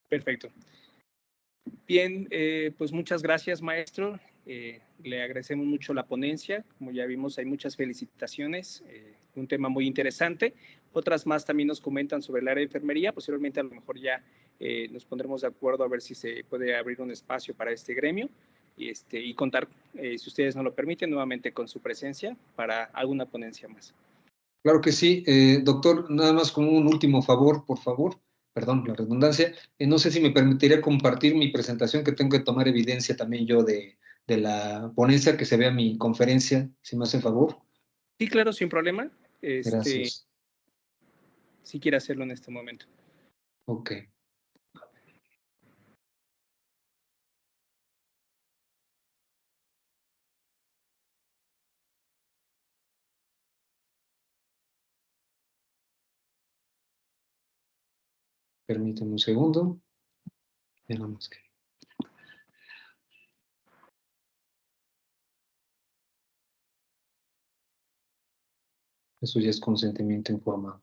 Perfecto. Bien, pues muchas gracias, maestro. Le agradecemos mucho la ponencia. Como ya vimos, hay muchas felicitaciones. Un tema muy interesante. Otras más también nos comentan sobre el área de enfermería. Posteriormente, a lo mejor ya nos pondremos de acuerdo a ver si se puede abrir un espacio para este gremio y contar, si ustedes nos lo permiten, nuevamente con su presencia para alguna ponencia más. Claro que sí. Doctor, nada más como un último favor, por favor. Perdón, la redundancia. No sé si me permitiría compartir mi presentación, que tengo que tomar evidencia también yo de la ponencia, que se vea mi conferencia, si me hace favor. Sí, claro, sin problema. Gracias. Si quiere hacerlo en este momento. Ok. Permíteme un segundo. Veamos que... Eso ya es consentimiento informado.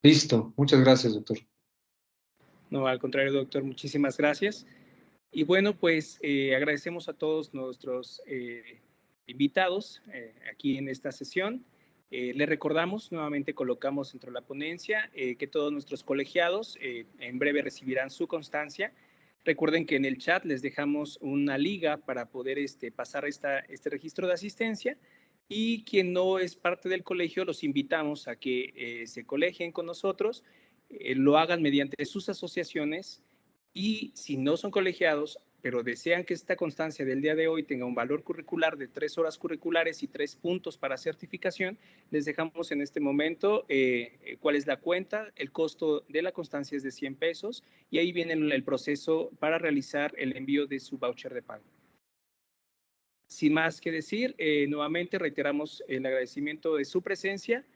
Listo. Muchas gracias, doctor. No, al contrario, doctor, muchísimas gracias. Y bueno, pues agradecemos a todos nuestros invitados aquí en esta sesión. Les recordamos, nuevamente colocamos dentro de la ponencia que todos nuestros colegiados en breve recibirán su constancia. Recuerden que en el chat les dejamos una liga para poder pasar este registro de asistencia, y quien no es parte del colegio, los invitamos a que se colegien con nosotros, lo hagan mediante sus asociaciones, y si no son colegiados, pero desean que esta constancia del día de hoy tenga un valor curricular de 3 horas curriculares y 3 puntos para certificación, les dejamos en este momento cuál es la cuenta. El costo de la constancia es de 100 pesos y ahí viene el proceso para realizar el envío de su voucher de pago. Sin más que decir, nuevamente reiteramos el agradecimiento de su presencia.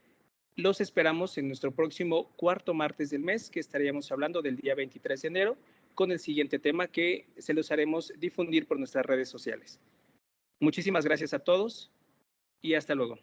Los esperamos en nuestro próximo cuarto martes del mes, que estaríamos hablando del día 23 de enero, con el siguiente tema que se los haremos difundir por nuestras redes sociales. Muchísimas gracias a todos y hasta luego.